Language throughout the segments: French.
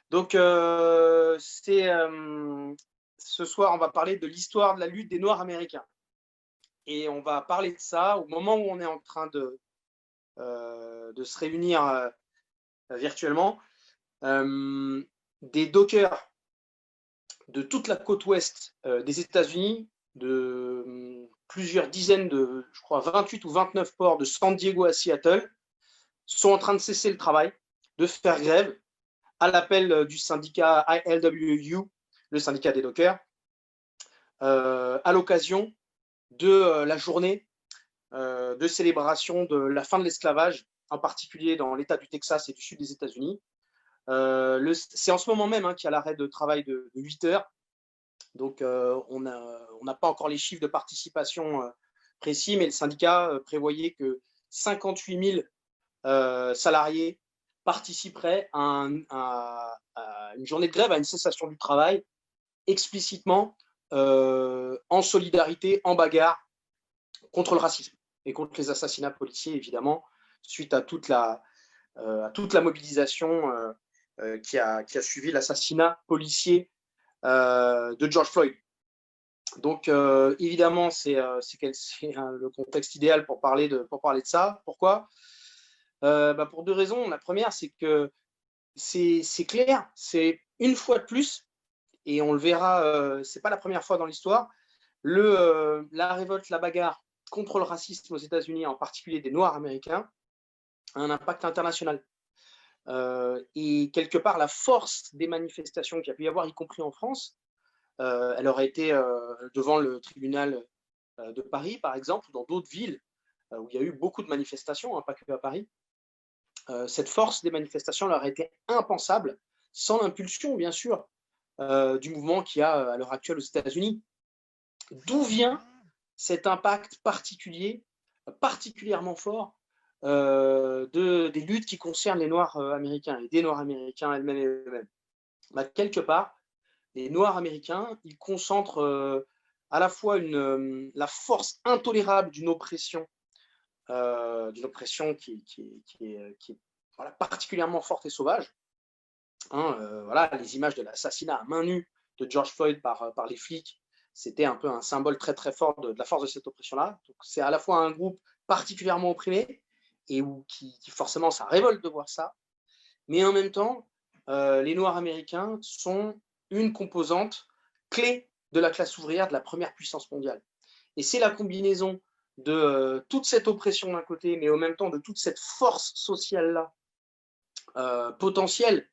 Donc, ce soir, on va parler de l'histoire de la lutte des Noirs américains. Et on va parler de ça au moment où on est en train de se réunir virtuellement. Des dockers de toute la côte ouest des États-Unis, de plusieurs dizaines de, je crois, 28 ou 29 ports de San Diego à Seattle, sont en train de cesser le travail, de faire grève à l'appel du syndicat ILWU, le syndicat des dockers, à l'occasion de la journée de célébration de la fin de l'esclavage, en particulier dans l'État du Texas et du sud des États-Unis. C'est en ce moment même qu'il y a l'arrêt de travail de 8 heures. Donc, on n'a pas encore les chiffres de participation précis, mais le syndicat prévoyait que 58 000 salariés participeraient à une journée de grève, à une cessation du travail, explicitement en solidarité, en bagarre contre le racisme et contre les assassinats policiers, évidemment, suite à toute la mobilisation qui a suivi l'assassinat policier de George Floyd. Donc, évidemment, c'est le contexte idéal pour parler de ça. Pourquoi ? Pour deux raisons. La première, c'est que c'est clair, c'est une fois de plus, et on le verra, c'est pas la première fois dans l'histoire, la révolte, la bagarre contre le racisme aux États-Unis, en particulier des Noirs américains, a un impact international. Et quelque part, la force des manifestations qu'il y a pu y avoir, y compris en France, elle aurait été devant le tribunal de Paris, par exemple, ou dans d'autres villes où il y a eu beaucoup de manifestations, pas que à Paris. Cette force des manifestations leur aurait été impensable sans l'impulsion, bien sûr, du mouvement qu'il y a à l'heure actuelle aux États-Unis. D'où vient cet impact particulier, particulièrement fort, des luttes qui concernent les Noirs américains et des Noirs américains elles-mêmes. Quelque part, les Noirs américains, ils concentrent à la fois la force intolérable d'une oppression qui est voilà, particulièrement forte et sauvage. Voilà, les images de l'assassinat à main nue de George Floyd par les flics, c'était un peu un symbole très très fort de la force de cette oppression-là. Donc c'est à la fois un groupe particulièrement opprimé et qui forcément ça révolte de voir ça, mais en même temps, les Noirs américains sont une composante clé de la classe ouvrière de la première puissance mondiale. Et c'est la combinaison de toute cette oppression d'un côté, mais en même temps de toute cette force sociale-là, potentielle,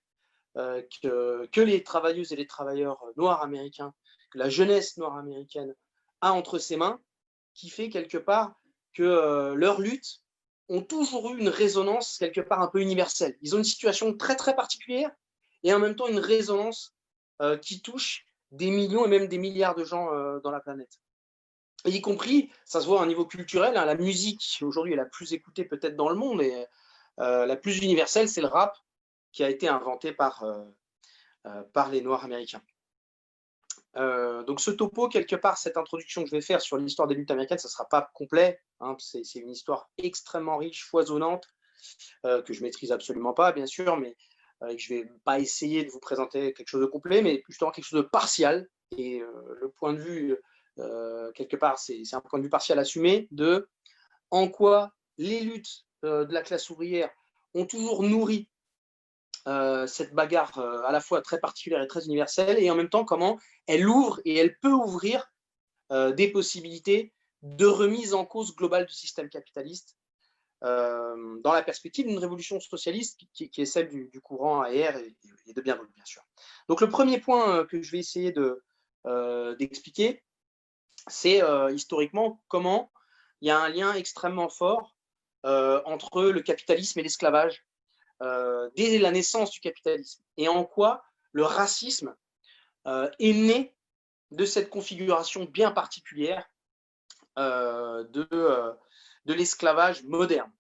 que les travailleuses et les travailleurs noirs américains, que la jeunesse noire américaine a entre ses mains, qui fait quelque part que leurs luttes ont toujours eu une résonance quelque part un peu universelle. Ils ont une situation très très particulière et en même temps une résonance qui touche des millions et même des milliards de gens dans la planète. Et y compris, ça se voit à un niveau culturel, la musique aujourd'hui est la plus écoutée peut-être dans le monde et la plus universelle, c'est le rap qui a été inventé par les Noirs américains. Donc ce topo, quelque part, cette introduction que je vais faire sur l'histoire des luttes américaines, ça ne sera pas complet, c'est une histoire extrêmement riche, foisonnante, que je ne maîtrise absolument pas, bien sûr, mais je ne vais pas essayer de vous présenter quelque chose de complet, mais justement quelque chose de partial, et le point de vue, quelque part, c'est un point de vue partial assumé, de en quoi les luttes de la classe ouvrière ont toujours nourri cette bagarre à la fois très particulière et très universelle, et en même temps comment elle ouvre et elle peut ouvrir des possibilités de remise en cause globale du système capitaliste dans la perspective d'une révolution socialiste qui est celle du courant AR et de bien d'autres, bien sûr. Donc le premier point que je vais essayer d'expliquer, c'est historiquement comment il y a un lien extrêmement fort entre le capitalisme et l'esclavage dès la naissance du capitalisme, et en quoi le racisme est né de cette configuration bien particulière de l'esclavage moderne.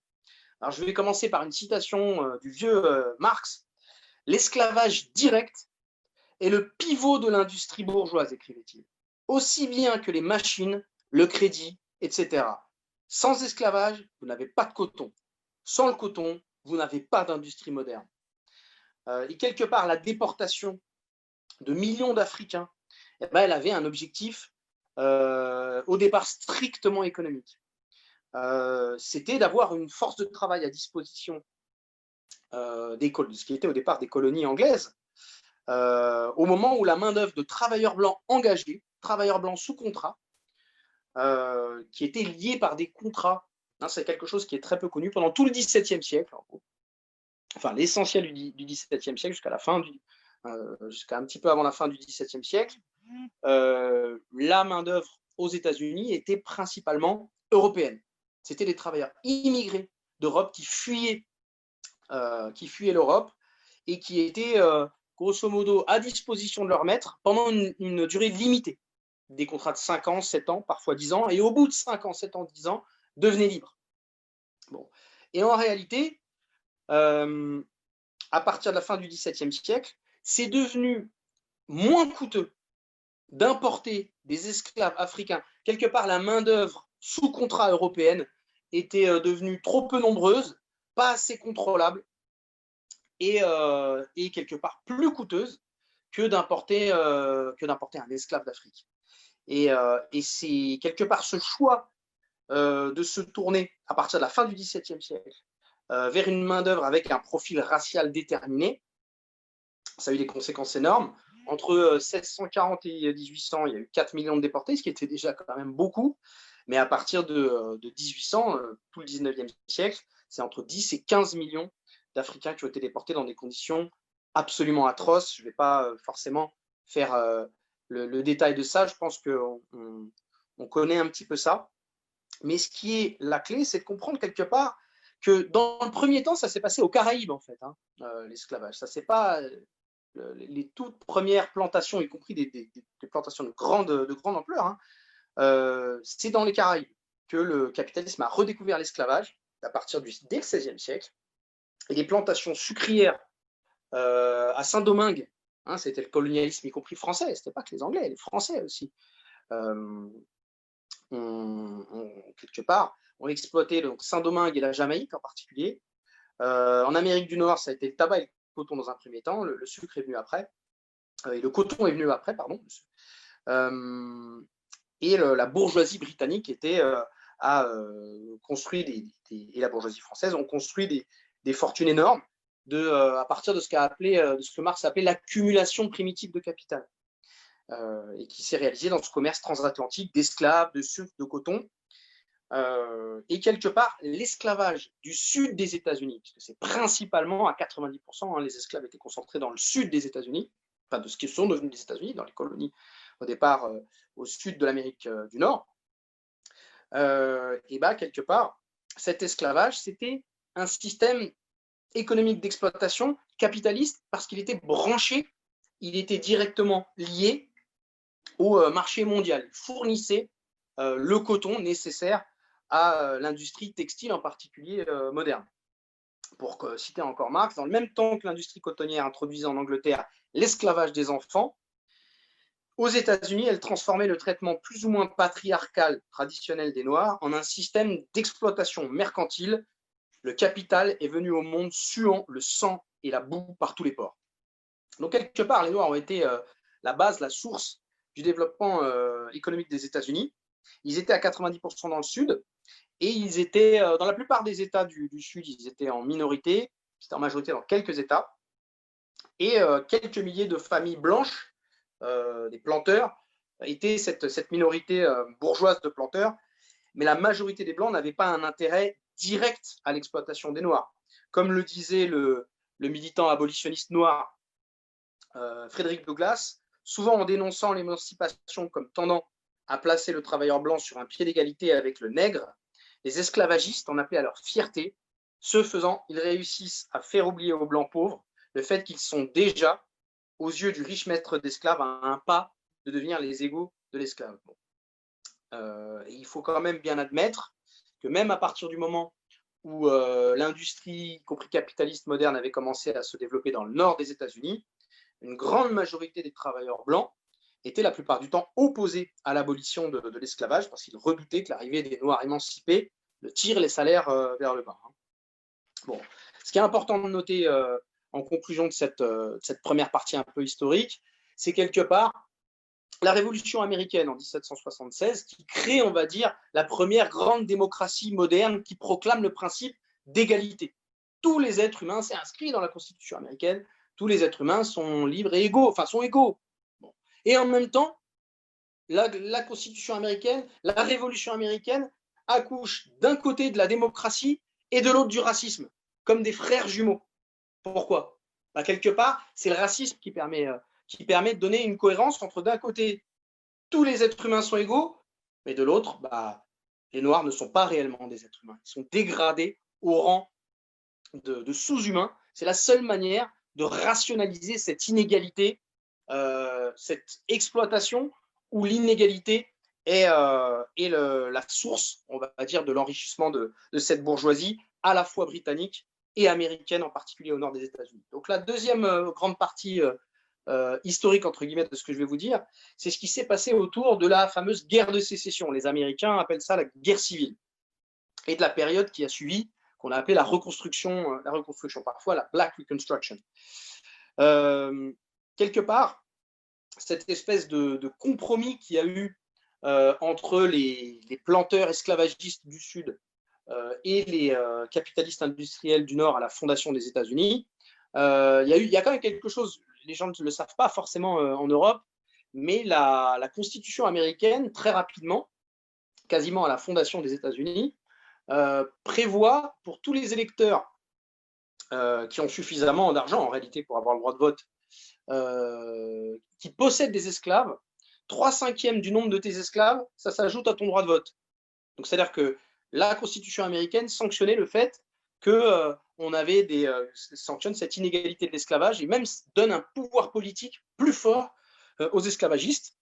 Alors, je vais commencer par une citation du vieux Marx. « L'esclavage direct est le pivot de l'industrie bourgeoise », écrivait-il, « aussi bien que les machines, le crédit, etc. Sans esclavage, vous n'avez pas de coton. Sans le coton, vous n'avez pas d'industrie moderne. » et quelque part la déportation de millions d'Africains, eh ben, elle avait un objectif au départ strictement économique. C'était d'avoir une force de travail à disposition ce qui était au départ des colonies anglaises, au moment où la main-d'œuvre de travailleurs blancs engagés, travailleurs blancs sous contrat, qui étaient liés par des contrats. Hein, c'est quelque chose qui est très peu connu pendant tout le XVIIe siècle, en gros. Enfin l'essentiel du XVIIe siècle jusqu'à un petit peu avant la fin du XVIIe siècle. La main-d'œuvre aux États-Unis était principalement européenne. C'était des travailleurs immigrés d'Europe qui fuyaient l'Europe et qui étaient grosso modo à disposition de leur maître pendant une durée limitée. Des contrats de 5 ans, 7 ans, parfois 10 ans, et au bout de 5 ans, 7 ans, 10 ans, devenaient libres. Bon. Et en réalité, à partir de la fin du XVIIe siècle, c'est devenu moins coûteux d'importer des esclaves africains. Quelque part, la main-d'œuvre sous contrat européenne était devenue trop peu nombreuse, pas assez contrôlable et quelque part plus coûteuse que d'importer un esclave d'Afrique. Et c'est quelque part ce choix de se tourner à partir de la fin du XVIIe siècle vers une main-d'œuvre avec un profil racial déterminé. Ça a eu des conséquences énormes. Entre 1640 et 1800, il y a eu 4 millions de déportés, ce qui était déjà quand même beaucoup. Mais à partir de 1800, tout le 19e siècle, c'est entre 10 et 15 millions d'Africains qui ont été déportés dans des conditions absolument atroces. Je ne vais pas forcément faire le détail de ça. Je pense qu'on connaît un petit peu ça. Mais ce qui est la clé, c'est de comprendre quelque part que dans le premier temps, ça s'est passé aux Caraïbes, en fait, hein, l'esclavage. Ça, c'est pas les toutes premières plantations, y compris des plantations de grande ampleur, hein, c'est dans les Caraïbes que le capitalisme a redécouvert l'esclavage à partir dès le XVIe siècle. Et les plantations sucrières à Saint-Domingue, hein, c'était le colonialisme y compris français, c'était pas que les Anglais, les Français aussi. Quelque part, ont exploité Saint-Domingue et la Jamaïque en particulier. En Amérique du Nord, ça a été le tabac et le coton dans un premier temps, le sucre est venu après, et le coton est venu après, pardon. Et la bourgeoisie britannique a construit et la bourgeoisie française ont construit des fortunes énormes à partir de ce que Marx a appelé l'accumulation primitive de capital. Et qui s'est réalisé dans ce commerce transatlantique d'esclaves, de sucre, de coton. Et quelque part, l'esclavage du sud des États-Unis, parce que c'est principalement à 90%, hein, les esclaves étaient concentrés dans le sud des États-Unis, enfin de ce qui sont devenus les États-Unis, dans les colonies au départ au sud de l'Amérique du Nord. Et bah, quelque part, cet esclavage, c'était un système économique d'exploitation capitaliste parce qu'il était branché, il était directement lié au marché mondial. Il fournissait le coton nécessaire à l'industrie textile, en particulier moderne. Pour citer encore Marx, dans le même temps que l'industrie cotonnière introduisait en Angleterre l'esclavage des enfants, aux États-Unis, elle transformait le traitement plus ou moins patriarcal traditionnel des Noirs en un système d'exploitation mercantile. Le capital est venu au monde suant le sang et la boue par tous les ports. Donc, quelque part, les Noirs ont été la base, la source du développement économique des États-Unis. Ils étaient à 90% dans le sud et ils étaient, dans la plupart des États du sud, ils étaient en minorité, ils étaient en majorité dans quelques États. Et quelques milliers de familles blanches, des planteurs, étaient cette minorité bourgeoise de planteurs. Mais la majorité des Blancs n'avaient pas un intérêt direct à l'exploitation des Noirs. Comme le disait le militant abolitionniste noir Frederick Douglass, souvent en dénonçant l'émancipation comme tendant à placer le travailleur blanc sur un pied d'égalité avec le nègre, les esclavagistes en appelaient à leur fierté. Ce faisant, ils réussissent à faire oublier aux Blancs pauvres le fait qu'ils sont déjà, aux yeux du riche maître d'esclaves, à un pas de devenir les égaux de l'esclave. Bon. Il faut quand même bien admettre que même à partir du moment où l'industrie, y compris capitaliste moderne, avait commencé à se développer dans le nord des États-Unis, une grande majorité des travailleurs blancs étaient la plupart du temps opposés à l'abolition de l'esclavage parce qu'ils redoutaient que l'arrivée des Noirs émancipés tire les salaires vers le bas. Bon. Ce qui est important de noter en conclusion de cette première partie un peu historique, c'est quelque part la Révolution américaine en 1776 qui crée, on va dire, la première grande démocratie moderne qui proclame le principe d'égalité. Tous les êtres humains, c'est inscrit dans la Constitution américaine, tous les êtres humains sont libres et égaux, enfin sont égaux. Bon. Et en même temps, la Constitution américaine, la Révolution américaine accouche d'un côté de la démocratie et de l'autre du racisme, comme des frères jumeaux. Pourquoi? Quelque part, c'est le racisme qui permet de donner une cohérence entre d'un côté, tous les êtres humains sont égaux, mais de l'autre, les Noirs ne sont pas réellement des êtres humains. Ils sont dégradés au rang de sous-humains. C'est la seule manière de rationaliser cette inégalité, cette exploitation où l'inégalité est la source, on va dire, de l'enrichissement de cette bourgeoisie, à la fois britannique et américaine, en particulier au nord des États-Unis. Donc la deuxième grande partie historique, entre guillemets, de ce que je vais vous dire, c'est ce qui s'est passé autour de la fameuse guerre de sécession. Les Américains appellent ça la guerre civile. Et de la période qui a suivi, qu'on a appelée la reconstruction, parfois la Black Reconstruction. Quelque part, cette espèce de compromis qu'il y a eu entre les planteurs esclavagistes du Sud et les capitalistes industriels du Nord à la fondation des États-Unis, il y a quand même quelque chose, les gens ne le savent pas forcément en Europe, mais la Constitution américaine, très rapidement, quasiment à la fondation des États-Unis, prévoit pour tous les électeurs qui ont suffisamment d'argent en réalité pour avoir le droit de vote, qui possèdent des esclaves, 3/5 du nombre de tes esclaves, ça s'ajoute à ton droit de vote. Donc c'est-à-dire que la Constitution américaine sanctionnait le fait que on avait sanctionne cette inégalité de l'esclavage et même donne un pouvoir politique plus fort aux esclavagistes.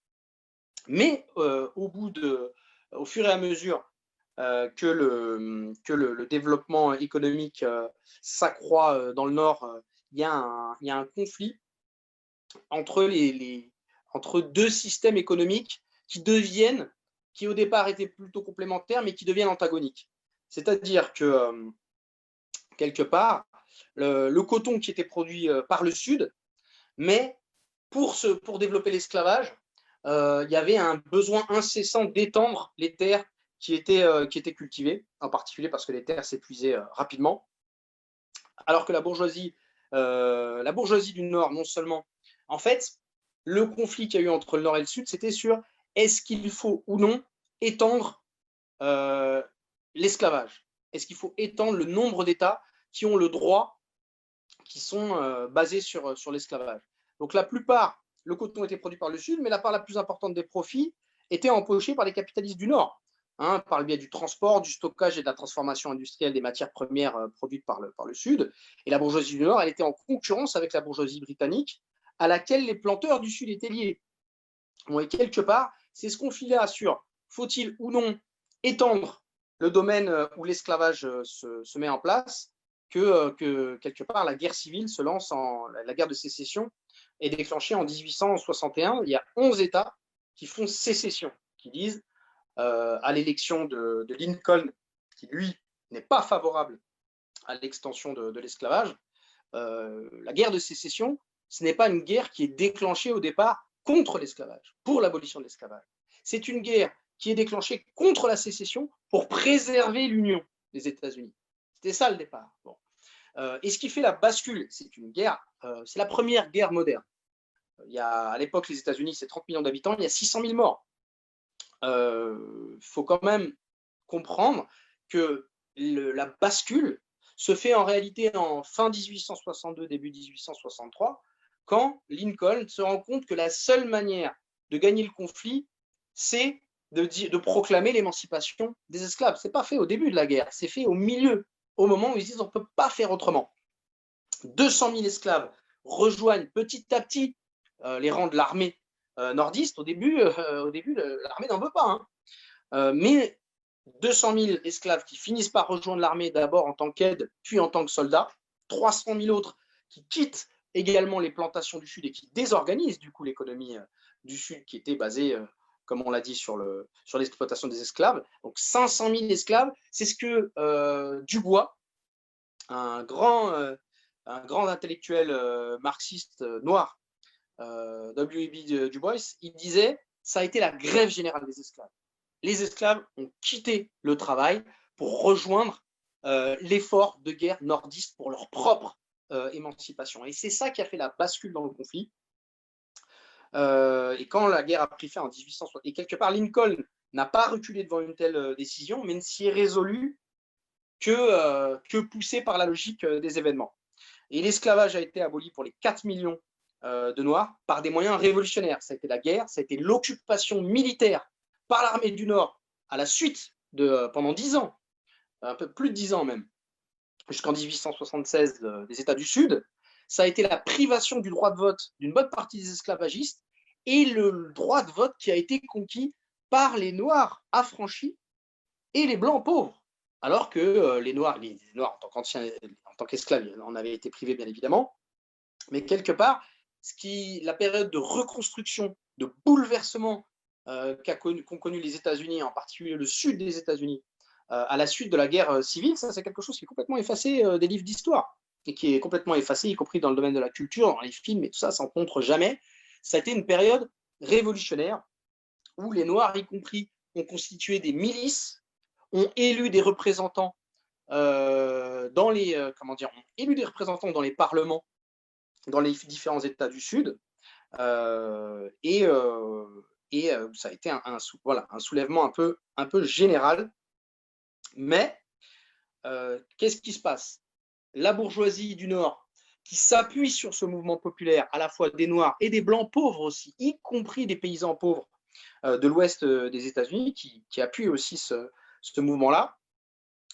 Mais au fur et à mesure que le développement économique s'accroît dans le Nord, il y a un conflit entre entre deux systèmes économiques qui au départ étaient plutôt complémentaires, mais qui deviennent antagoniques. C'est-à-dire que, quelque part, le coton qui était produit par le Sud, mais pour développer l'esclavage, il y avait un besoin incessant d'étendre les terres qui étaient cultivées, en particulier parce que les terres s'épuisaient rapidement. Alors que la bourgeoisie du Nord, non seulement, en fait, le conflit qu'il y a eu entre le Nord et le Sud, c'était sur est-ce qu'il faut ou non étendre l'esclavage? Est-ce qu'il faut étendre le nombre d'États qui ont le droit, qui sont basés sur l'esclavage? Donc la plupart, le coton était produit par le Sud, mais la part la plus importante des profits était empochée par les capitalistes du Nord, par le biais du transport, du stockage et de la transformation industrielle des matières premières produites par le Sud. Et la bourgeoisie du Nord, elle était en concurrence avec la bourgeoisie britannique, à laquelle les planteurs du Sud étaient liés. Bon, et quelque part, c'est ce conflit-là sur faut-il ou non étendre le domaine où l'esclavage se met en place que quelque part la guerre civile se lance la guerre de sécession est déclenchée en 1861. Il y a 11 États qui font sécession, qui disent à l'élection de Lincoln, qui lui n'est pas favorable à l'extension de l'esclavage, la guerre de sécession, ce n'est pas une guerre qui est déclenchée au départ contre l'esclavage, pour l'abolition de l'esclavage. C'est une guerre qui est déclenchée contre la sécession pour préserver l'union des États-Unis. C'était ça le départ. Bon. Et ce qui fait la bascule, c'est une guerre, c'est la première guerre moderne. À l'époque, les États-Unis, c'est 30 millions d'habitants, il y a 600 000 morts. Faut quand même comprendre que la bascule se fait en réalité en fin 1862, début 1863, quand Lincoln se rend compte que la seule manière de gagner le conflit, c'est de proclamer l'émancipation des esclaves. Ce n'est pas fait au début de la guerre, c'est fait au milieu, au moment où ils disent on ne peut pas faire autrement. 200 000 esclaves rejoignent petit à petit les rangs de l'armée nordiste. Au début l'armée n'en veut pas. Mais 200 000 esclaves qui finissent par rejoindre l'armée d'abord en tant qu'aide, puis en tant que soldats. 300 000 autres qui quittent également les plantations du Sud et qui désorganisent du coup l'économie du Sud qui était basée, comme on l'a dit, sur l'exploitation des esclaves. Donc 500 000 esclaves, c'est ce que Dubois, un grand un grand intellectuel marxiste noir, W.E.B. Du Bois, il disait « ça a été la grève générale des esclaves ». Les esclaves ont quitté le travail pour rejoindre l'effort de guerre nordiste pour leur propre émancipation. Et c'est ça qui a fait la bascule dans le conflit. Et quand la guerre a pris fin en 1860, et quelque part Lincoln n'a pas reculé devant une telle décision, mais ne s'y est résolu que poussé par la logique des événements. Et l'esclavage a été aboli pour les 4 millions de Noirs par des moyens révolutionnaires. Ça a été la guerre, ça a été l'occupation militaire par l'armée du Nord à la suite de pendant 10 ans, un peu plus de 10 ans même, jusqu'en 1876 des États du Sud. Ça a été la privation du droit de vote d'une bonne partie des esclavagistes et le droit de vote qui a été conquis par les Noirs affranchis et les Blancs pauvres. Alors que les Noirs en tant qu'esclaves, en avaient été privés bien évidemment, mais quelque part, la période de reconstruction, de bouleversement qu'ont connu les États-Unis, en particulier le sud des États-Unis, à la suite de la guerre civile, ça c'est quelque chose qui est complètement effacé des livres d'histoire et qui est complètement effacé, y compris dans le domaine de la culture, dans les films et tout ça, ça n'en montre jamais. Ça a été une période révolutionnaire où les Noirs, y compris, ont constitué des milices, ont élu des représentants dans les parlements dans les différents États du Sud, et ça a été un soulèvement un peu général. Mais qu'est-ce qui se passe? La bourgeoisie du Nord, qui s'appuie sur ce mouvement populaire, à la fois des Noirs et des Blancs pauvres aussi, y compris des paysans pauvres de l'ouest des États-Unis, qui appuient aussi ce mouvement-là,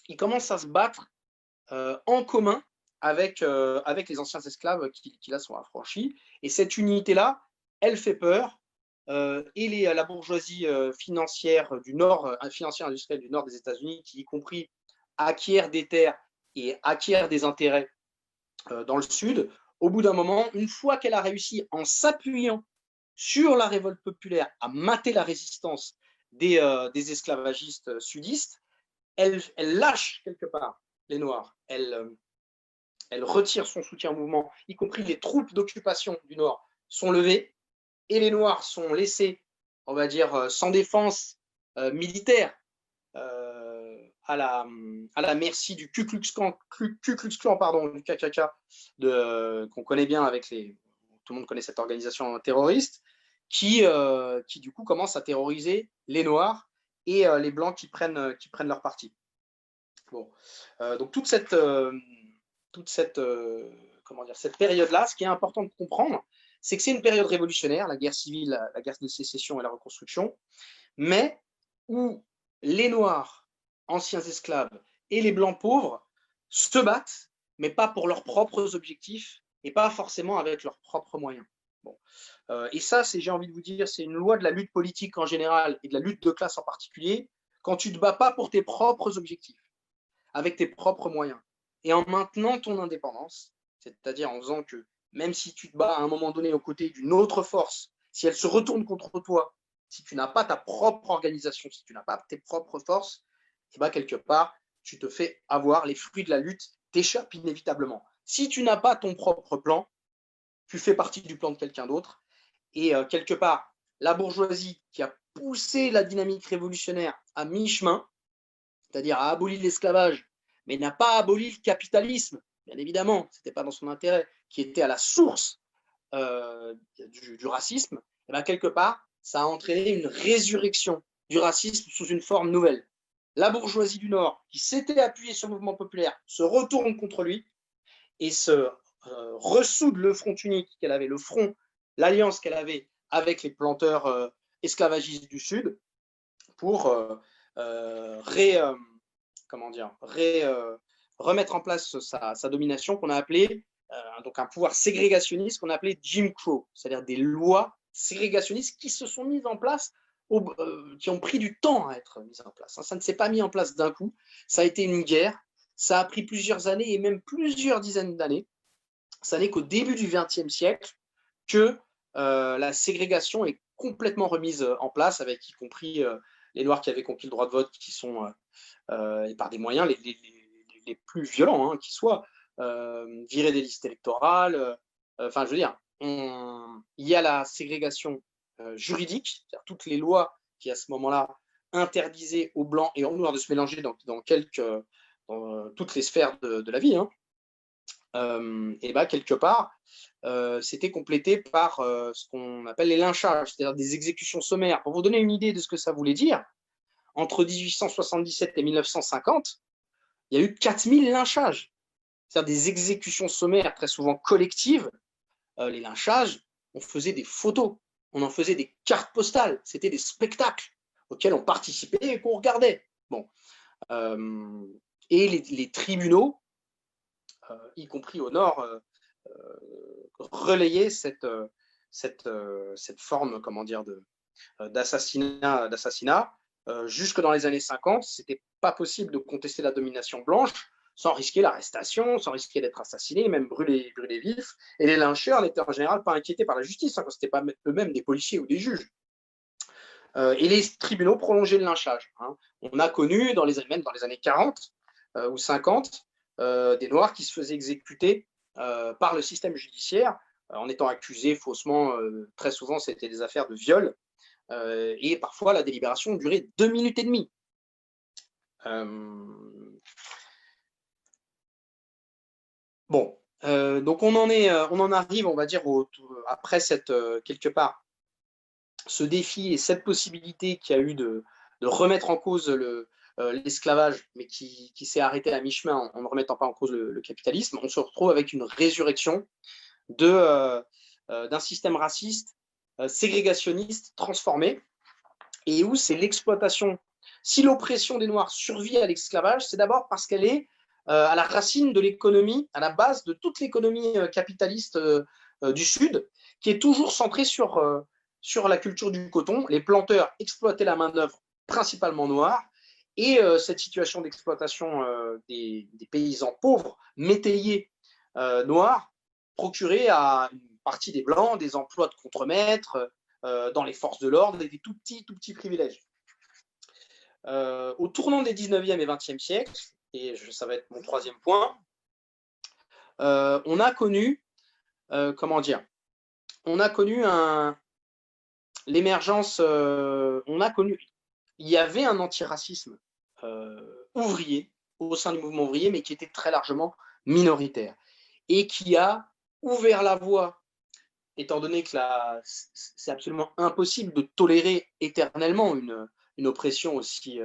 ils commencent à se battre en commun avec les anciens esclaves qui là sont affranchis. Et cette unité-là, elle fait peur. Et la bourgeoisie financière du Nord, financière industrielle du Nord des États-Unis, qui y compris acquiert des terres et acquiert des intérêts dans le Sud, au bout d'un moment, une fois qu'elle a réussi, en s'appuyant sur la révolte populaire, à mater la résistance des esclavagistes sudistes, elle lâche quelque part les Noirs. Elle retire son soutien au mouvement, y compris les troupes d'occupation du Nord sont levées, et les Noirs sont laissés, on va dire, sans défense militaire, à la merci du Ku Klux Klan, pardon, du KKK, qu'on connaît bien tout le monde connaît cette organisation terroriste, qui du coup commence à terroriser les Noirs et les Blancs qui prennent leur parti. Bon, donc toute cette période-là, ce qui est important de comprendre, c'est que c'est une période révolutionnaire, la guerre civile, la guerre de sécession et la reconstruction, mais où les Noirs, anciens esclaves, et les Blancs pauvres se battent, mais pas pour leurs propres objectifs et pas forcément avec leurs propres moyens. Bon. Et ça, j'ai envie de vous dire, c'est une loi de la lutte politique en général et de la lutte de classe en particulier, quand tu ne te bats pas pour tes propres objectifs, avec tes propres moyens, et en maintenant ton indépendance, c'est-à-dire en faisant que même si tu te bats à un moment donné aux côtés d'une autre force, si elle se retourne contre toi, si tu n'as pas ta propre organisation, si tu n'as pas tes propres forces, et bien quelque part, tu te fais avoir, les fruits de la lutte t'échappent inévitablement. Si tu n'as pas ton propre plan, tu fais partie du plan de quelqu'un d'autre, et quelque part, la bourgeoisie qui a poussé la dynamique révolutionnaire à mi-chemin, c'est-à-dire à abolir l'esclavage, mais n'a pas aboli le capitalisme, bien évidemment, ce n'était pas dans son intérêt, qui était à la source du racisme, et bien quelque part, ça a entraîné une résurrection du racisme sous une forme nouvelle. La bourgeoisie du Nord, qui s'était appuyée sur le mouvement populaire, se retourne contre lui et se ressoude le front unique qu'elle avait, l'alliance qu'elle avait avec les planteurs esclavagistes du Sud pour remettre en place sa domination qu'on a appelée donc un pouvoir ségrégationniste qu'on a appelé Jim Crow, c'est-à-dire des lois ségrégationnistes qui se sont mises en place, qui ont pris du temps à être mises en place. Ça ne s'est pas mis en place d'un coup, ça a été une guerre, ça a pris plusieurs années et même plusieurs dizaines d'années. Ça n'est qu'au début du XXe siècle que la ségrégation est complètement remise en place, avec y compris les Noirs qui avaient conquis le droit de vote, qui sont, et par des moyens les plus violents qui soient, virés des listes électorales. Enfin, je veux dire, il y a la ségrégation juridique, c'est-à-dire toutes les lois qui, à ce moment-là, interdisaient aux Blancs et aux Noirs de se mélanger dans toutes les sphères de la vie. Et bah, quelque part, c'était complété par ce qu'on appelle les lynchages, c'est-à-dire des exécutions sommaires. Pour vous donner une idée de ce que ça voulait dire, entre 1877 et 1950, il y a eu 4000 lynchages, c'est-à-dire des exécutions sommaires très souvent collectives. Les lynchages, on faisait des photos, on en faisait des cartes postales, c'était des spectacles auxquels on participait et qu'on regardait. Bon. Et les tribunaux, y compris au nord, relayaient cette forme, comment dire, d'assassinat. Jusque dans les années 50, c'était pas possible de contester la domination blanche sans risquer l'arrestation, sans risquer d'être assassiné, même brûlé vif. Et les lyncheurs n'étaient en général pas inquiétés par la justice, hein, quand ce n'était pas eux-mêmes des policiers ou des juges. Et les tribunaux prolongeaient le lynchage. Hein. On a connu, même dans les années 40 ou 50, des Noirs qui se faisaient exécuter par le système judiciaire en étant accusés faussement. Très souvent, c'était des affaires de viol. Et parfois, la délibération durait 2 minutes et demie. Bon, donc on en arrive, on va dire, après quelque part, ce défi et cette possibilité qu'il y a eu de remettre en cause l'esclavage, mais qui s'est arrêté à mi-chemin en ne remettant pas en cause le capitalisme. On se retrouve avec une résurrection d'un système raciste, ségrégationniste, transformé, et où c'est l'exploitation. Si l'oppression des Noirs survit à l'esclavage, c'est d'abord parce qu'elle est à la racine de l'économie, à la base de toute l'économie capitaliste du Sud, qui est toujours centrée sur la culture du coton. Les planteurs exploitaient la main-d'œuvre principalement noire, et cette situation d'exploitation des paysans pauvres, métayers noirs, procurait à une partie des Blancs des emplois de contremaître dans les forces de l'ordre et des tout petits privilèges. Au tournant des 19e et 20e siècles, et ça va être mon troisième point, on a connu, l'émergence, il y avait un antiracisme ouvrier au sein du mouvement ouvrier, mais qui était très largement minoritaire, et qui a ouvert la voie, étant donné que c'est absolument impossible de tolérer éternellement une oppression aussi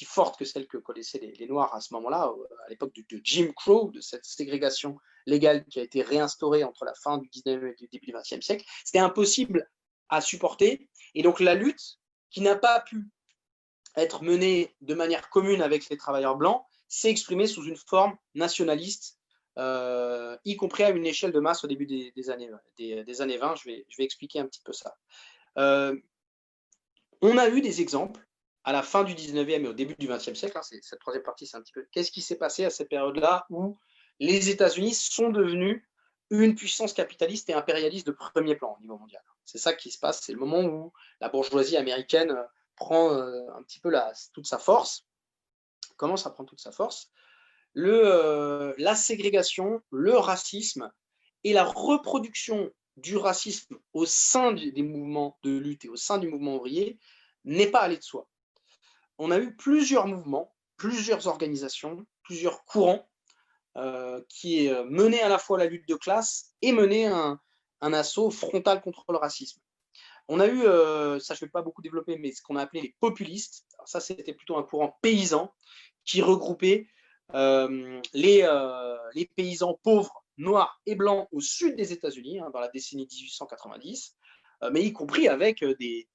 forte que celle que connaissaient les Noirs à ce moment-là, à l'époque de Jim Crow, de cette ségrégation légale qui a été réinstaurée entre la fin du 19e et le début du 20e siècle. C'était impossible à supporter. Et donc la lutte, qui n'a pas pu être menée de manière commune avec les travailleurs blancs, s'est exprimée sous une forme nationaliste, y compris à une échelle de masse au début des années 20. Je vais expliquer un petit peu ça. On a eu des exemples à la fin du 19e et au début du 20e siècle. Hein, cette troisième partie, c'est un petit peu qu'est-ce qui s'est passé à cette période-là où les États-Unis sont devenus une puissance capitaliste et impérialiste de premier plan au niveau mondial. C'est ça qui se passe. C'est le moment où la bourgeoisie américaine prend un petit peu toute sa force, commence à prendre toute sa force. La ségrégation, le racisme et la reproduction du racisme au sein des mouvements de lutte et au sein du mouvement ouvrier n'est pas allé de soi. On a eu plusieurs mouvements, plusieurs organisations, plusieurs courants qui menaient à la fois la lutte de classe et menaient un assaut frontal contre le racisme. On a eu, ça je ne vais pas beaucoup développer, mais ce qu'on a appelé les populistes. Alors ça, c'était plutôt un courant paysan qui regroupait les paysans pauvres, noirs et blancs au sud des États-Unis, hein, dans la décennie 1890, mais y compris avec des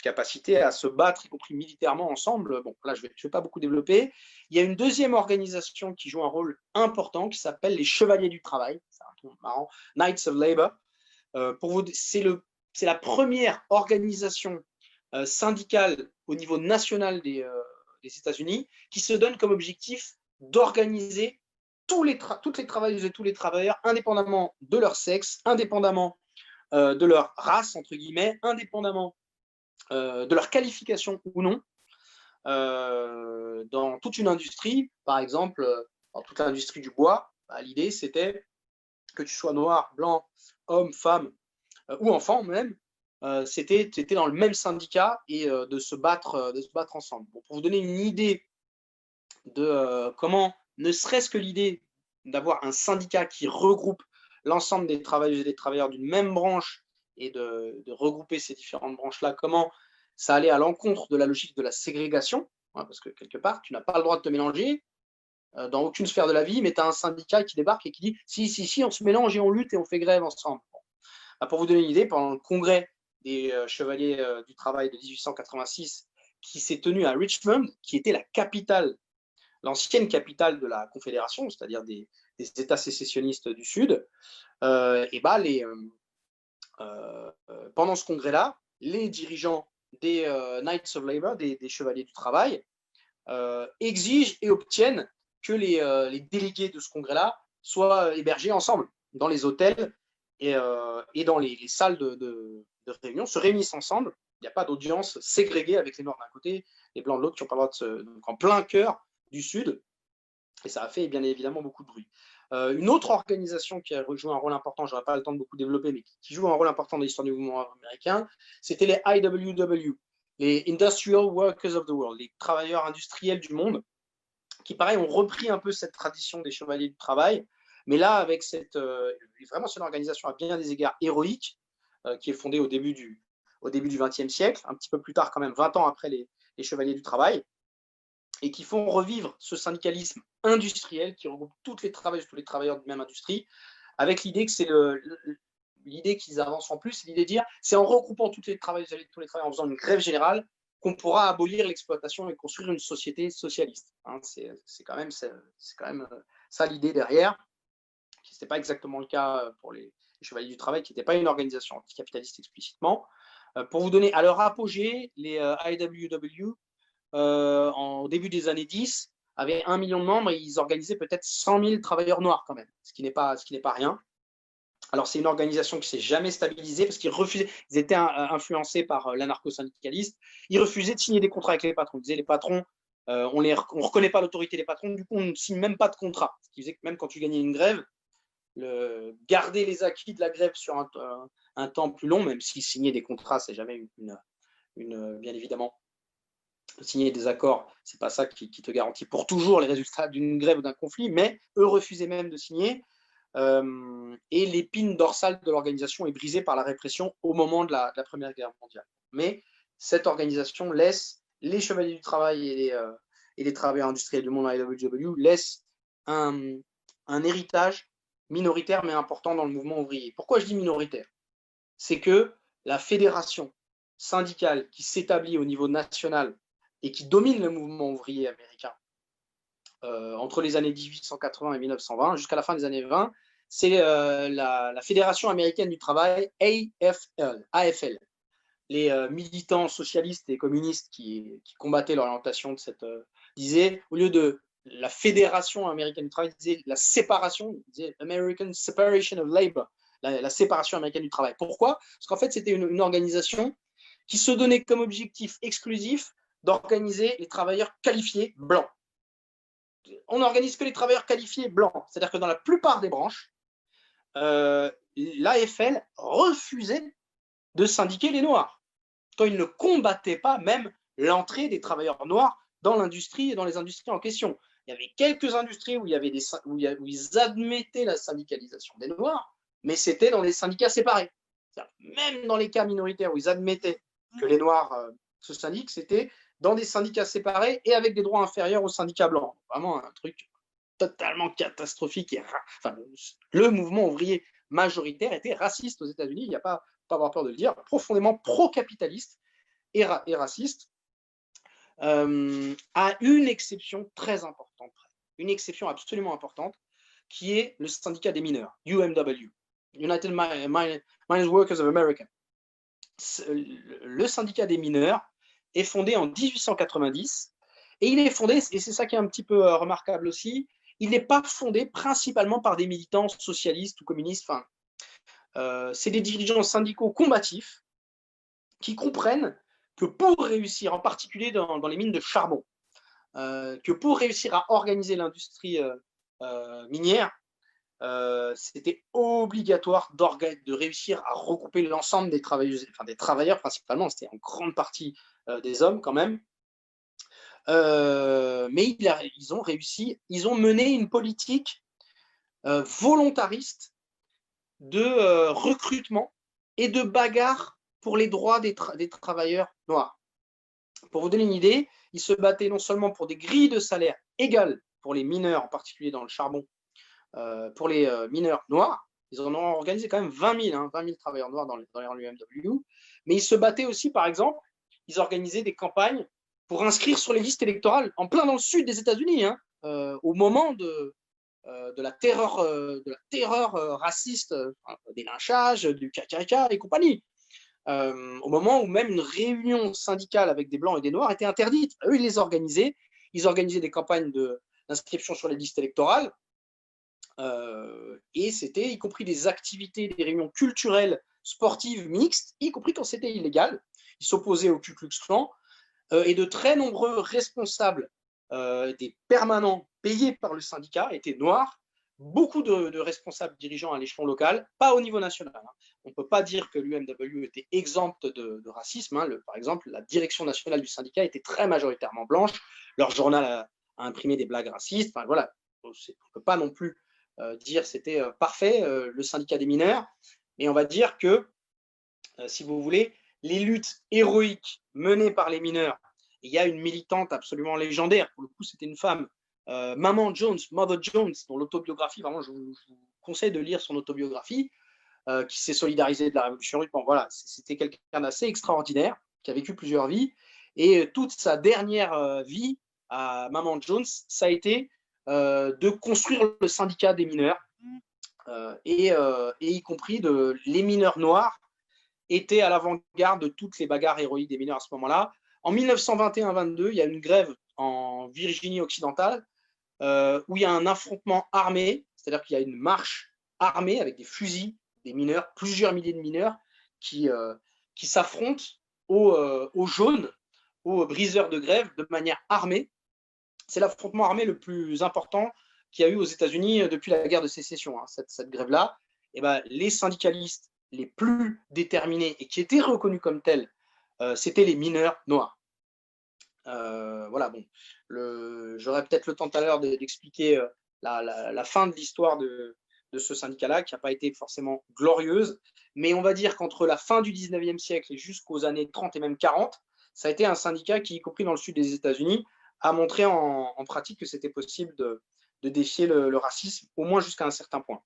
capacités à se battre, y compris militairement ensemble. Bon, là, je vais pas beaucoup développer. Il y a une deuxième organisation qui joue un rôle important qui s'appelle les Chevaliers du Travail. C'est un truc marrant, Knights of Labor. C'est la première organisation syndicale au niveau national des États-Unis qui se donne comme objectif d'organiser toutes les travailleuses et tous les travailleurs, indépendamment de leur sexe, indépendamment de leur race, entre guillemets, indépendamment de leur qualification ou non, dans toute une industrie, par exemple, dans toute l'industrie du bois, bah, l'idée c'était que tu sois noir, blanc, homme, femme ou enfant même, c'était dans le même syndicat et de se battre ensemble. Bon, pour vous donner une idée de comment, ne serait-ce que l'idée d'avoir un syndicat qui regroupe l'ensemble des travailleuses et des travailleurs d'une même branche et de regrouper ces différentes branches-là, comment ça allait à l'encontre de la logique de la ségrégation, hein, parce que quelque part, tu n'as pas le droit de te mélanger dans aucune sphère de la vie, mais tu as un syndicat qui débarque et qui dit si, on se mélange et on lutte et on fait grève ensemble. Bon. Bah, pour vous donner une idée, pendant le congrès des chevaliers du travail de 1886 qui s'est tenu à Richmond, qui était la capitale, l'ancienne capitale de la Confédération, c'est-à-dire des États sécessionnistes du Sud, et bah pendant ce congrès-là, les dirigeants des Knights of Labour, des chevaliers du travail, exigent et obtiennent que les délégués de ce congrès-là soient hébergés ensemble dans les hôtels et dans les salles de réunion, se réunissent ensemble. Il n'y a pas d'audience ségrégée avec les Noirs d'un côté, les Blancs de l'autre, qui n'ont pas le droit de se... Donc en plein cœur du Sud, et ça a fait bien évidemment beaucoup de bruit. Une autre organisation qui a joué un rôle important, je n'aurai pas le temps de beaucoup développer, mais qui joue un rôle important dans l'histoire du mouvement américain, c'était les IWW, les Industrial Workers of the World, les travailleurs industriels du monde, qui, pareil, ont repris un peu cette tradition des chevaliers du travail, mais là, avec vraiment cette organisation à bien des égards héroïque, qui est fondée au début du XXe siècle, un petit peu plus tard quand même, 20 ans après les chevaliers du travail, et qui font revivre ce syndicalisme industriel qui regroupe toutes les travailleuses, tous les travailleurs de même industrie, avec l'idée que c'est l'idée qu'ils avancent en plus, c'est l'idée de dire c'est en regroupant toutes les travailleuses et tous les travailleurs, en faisant une grève générale, qu'on pourra abolir l'exploitation et construire une société socialiste. Hein, c'est quand même ça l'idée derrière. Ce n'était pas exactement le cas pour les Chevaliers du Travail, qui n'étaient pas une organisation anticapitaliste explicitement. Pour vous donner à leur apogée, les IWW, au début des années 10, avaient 1 million de membres et ils organisaient peut-être 100 000 travailleurs noirs quand même, ce qui n'est pas rien. Alors, c'est une organisation qui ne s'est jamais stabilisée parce qu'ils refusaient, ils étaient influencés par l'anarcho-syndicaliste. Ils refusaient de signer des contrats avec les patrons. Ils disaient les patrons, on ne reconnaît pas l'autorité des patrons, du coup, on ne signe même pas de contrat. Ce qui faisait que même quand tu gagnais une grève, garder les acquis de la grève sur un temps plus long, même s'ils signaient des contrats, c'est jamais bien évidemment, signer des accords, c'est pas ça qui te garantit pour toujours les résultats d'une grève ou d'un conflit, mais eux refusaient même de signer. Et l'épine dorsale de l'organisation est brisée par la répression au moment de la Première Guerre mondiale. Mais cette organisation laisse les chevaliers du travail et les travailleurs industriels du monde IWW laissent un héritage minoritaire mais important dans le mouvement ouvrier. Pourquoi je dis minoritaire? C'est que la fédération syndicale qui s'établit au niveau national et qui domine le mouvement ouvrier américain entre les années 1880 et 1920, jusqu'à la fin des années 20, c'est la Fédération américaine du travail, AFL. Les militants socialistes et communistes qui combattaient l'orientation de cette disaient, au lieu de la Fédération américaine du travail, ils disaient la séparation, ils disaient American Separation of Labor, la séparation américaine du travail. Pourquoi? Parce qu'en fait, c'était une organisation qui se donnait comme objectif exclusif d'organiser les travailleurs qualifiés blancs. On n'organise que les travailleurs qualifiés blancs. C'est-à-dire que dans la plupart des branches, l'AFL refusait de syndiquer les Noirs, quand ils ne combattaient pas même l'entrée des travailleurs noirs dans l'industrie et dans les industries en question. Il y avait quelques industries où ils admettaient la syndicalisation des Noirs, mais c'était dans les syndicats séparés. Même dans les cas minoritaires où ils admettaient que les Noirs se syndiquent, c'était dans des syndicats séparés et avec des droits inférieurs aux syndicats blancs. Vraiment un truc totalement catastrophique. Enfin, le mouvement ouvrier majoritaire était raciste aux États-Unis, il n'y a pas à avoir peur de le dire, profondément pro-capitaliste et raciste, à une exception très importante, une exception absolument importante, qui est le syndicat des mineurs, UMW, United Miners Workers of America. Le syndicat des mineurs est fondé en 1890 et il est fondé, et c'est ça qui est un petit peu remarquable aussi, il n'est pas fondé principalement par des militants socialistes ou communistes, c'est des dirigeants syndicaux combatifs qui comprennent que pour réussir, en particulier dans les mines de charbon, que pour réussir à organiser l'industrie minière, c'était obligatoire de réussir à regrouper l'ensemble des travailleuses, enfin des travailleurs principalement, c'était en grande partie des hommes quand même. Mais ils ont réussi, ils ont mené une politique volontariste de recrutement et de bagarre pour les droits des travailleurs noirs. Pour vous donner une idée, ils se battaient non seulement pour des grilles de salaire égales pour les mineurs, en particulier dans le charbon, pour les mineurs noirs. Ils en ont organisé quand même 20 000 travailleurs noirs dans l'UMW. Mais ils se battaient aussi, par exemple, ils organisaient des campagnes pour inscrire sur les listes électorales, en plein dans le sud des États-Unis, au moment de la terreur raciste, des lynchages, du KKK et compagnie. Au moment où même une réunion syndicale avec des blancs et des noirs était interdite. Eux, ils les organisaient. Ils organisaient des campagnes d'inscription sur les listes électorales. Et c'était y compris des activités, des réunions culturelles, sportives, mixtes, y compris quand c'était illégal. Ils s'opposaient au Ku Klux Klan. Et de très nombreux responsables, des permanents payés par le syndicat, étaient noirs. Beaucoup de responsables dirigeants à l'échelon local, pas au niveau national. On ne peut pas dire que l'UMW était exempte de racisme. Par exemple, la direction nationale du syndicat était très majoritairement blanche. Leur journal a imprimé des blagues racistes. Enfin, voilà, on ne peut pas non plus dire c'était parfait, le syndicat des mineurs. Mais on va dire que, si vous voulez, les luttes héroïques menées par les mineurs, il y a une militante absolument légendaire, pour le coup c'était une femme, Maman Jones, Mother Jones, dont l'autobiographie, vraiment je vous conseille de lire son autobiographie, qui s'est solidarisée de la révolution russe. Bon, voilà, c'était quelqu'un d'assez extraordinaire, qui a vécu plusieurs vies, et toute sa dernière vie à Maman Jones, ça a été de construire le syndicat des mineurs, et y compris les mineurs noirs étaient à l'avant-garde de toutes les bagarres héroïques des mineurs à ce moment-là. En 1921-22, il y a une grève en Virginie occidentale où il y a un affrontement armé, c'est-à-dire qu'il y a une marche armée avec des fusils, des mineurs, plusieurs milliers de mineurs qui s'affrontent aux jaunes, aux briseurs de grève de manière armée. C'est l'affrontement armé le plus important qu'il y a eu aux États-Unis depuis la guerre de sécession, cette grève-là. Et ben, les syndicalistes les plus déterminés et qui étaient reconnus comme tels, c'était les mineurs noirs. Voilà, bon, j'aurai peut-être le temps tout à l'heure d'expliquer la fin de l'histoire de ce syndicat-là, qui n'a pas été forcément glorieuse, mais on va dire qu'entre la fin du 19e siècle et jusqu'aux années 30 et même 40, ça a été un syndicat qui, y compris dans le sud des États-Unis, a montré en pratique que c'était possible de défier le racisme, au moins jusqu'à un certain point.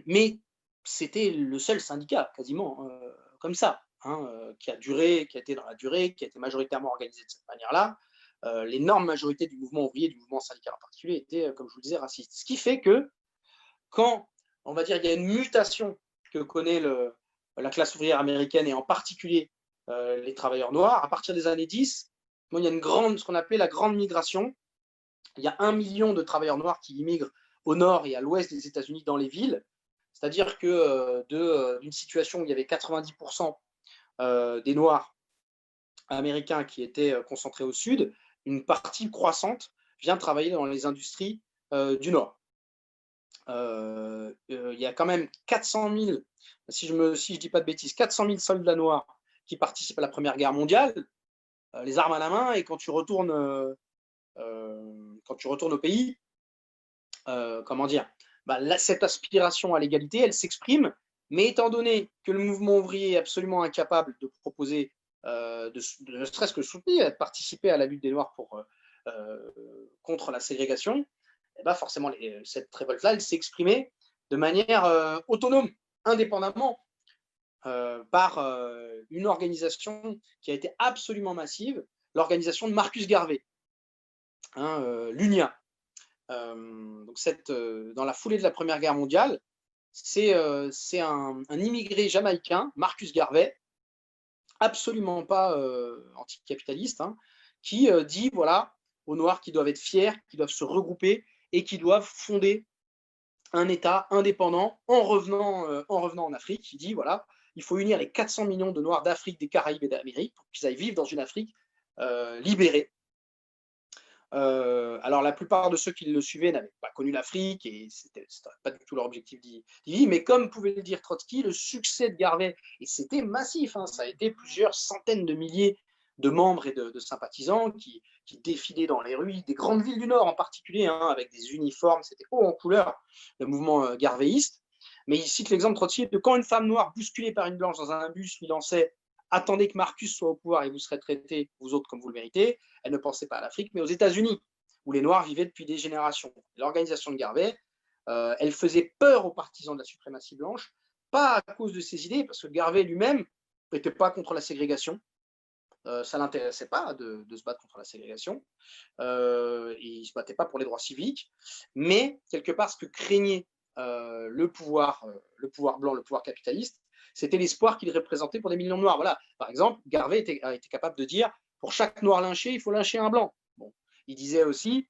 Mais c'était le seul syndicat, quasiment, comme ça, qui a été dans la durée, qui a été majoritairement organisé de cette manière-là. L'énorme majorité du mouvement ouvrier, du mouvement syndical en particulier, était, comme je vous le disais, raciste. Ce qui fait que quand, on va dire, il y a une mutation que connaît la classe ouvrière américaine, et en particulier les travailleurs noirs, à partir des années 10, il y a ce qu'on appelait la grande migration. Il y a 1 million de travailleurs noirs qui immigrent au nord et à l'ouest des États-Unis dans les villes. C'est-à-dire que d'une situation où il y avait 90% des Noirs américains qui étaient concentrés au sud, une partie croissante vient travailler dans les industries du Nord. Il y a quand même 400 000, si je ne dis pas de bêtises, 400 000 soldats noirs qui participent à la Première Guerre mondiale, les armes à la main, et quand tu retournes au pays, comment dire, cette aspiration à l'égalité, elle s'exprime, mais étant donné que le mouvement ouvrier est absolument incapable de proposer, ne serait-ce que soutenir, de participer à la lutte des Noirs contre la ségrégation, et forcément, cette révolte-là, elle s'est exprimée de manière autonome, indépendamment, par une organisation qui a été absolument massive, l'organisation de Marcus Garvey, l'UNIA. Donc dans la foulée de la Première Guerre mondiale, c'est un immigré jamaïcain, Marcus Garvey, absolument pas anticapitaliste, qui dit voilà, aux Noirs qui doivent être fiers, qui doivent se regrouper et qui doivent fonder un État indépendant en revenant en Afrique. Il dit voilà, il faut unir les 400 millions de Noirs d'Afrique, des Caraïbes et d'Amérique pour qu'ils aillent vivre dans une Afrique libérée. Alors, la plupart de ceux qui le suivaient n'avaient pas connu l'Afrique et c'était pas du tout leur objectif d'y vivre. Mais comme pouvait le dire Trotsky, le succès de Garvey, et c'était massif, hein, ça a été plusieurs centaines de milliers de membres et de sympathisants qui défilaient dans les rues des grandes villes du Nord en particulier, hein, avec des uniformes, c'était haut en couleur, le mouvement garvéiste. Mais il cite l'exemple Trotsky de quand une femme noire bousculée par une blanche dans un bus lui lançait « Attendez que Marcus soit au pouvoir et vous serez traités, vous autres, comme vous le méritez », elle ne pensait pas à l'Afrique, mais aux États-Unis, où les Noirs vivaient depuis des générations. L'organisation de Garvey, elle faisait peur aux partisans de la suprématie blanche, pas à cause de ses idées, parce que Garvey lui-même n'était pas contre la ségrégation. Ça ne l'intéressait pas de se battre contre la ségrégation. Il ne se battait pas pour les droits civiques. Mais, quelque part, ce que craignait le pouvoir blanc, le pouvoir capitaliste, c'était l'espoir qu'il représentait pour des millions de Noirs. Voilà. Par exemple, Garvey a été capable de dire pour chaque Noir lynché, il faut lyncher un Blanc. Bon. Il disait aussi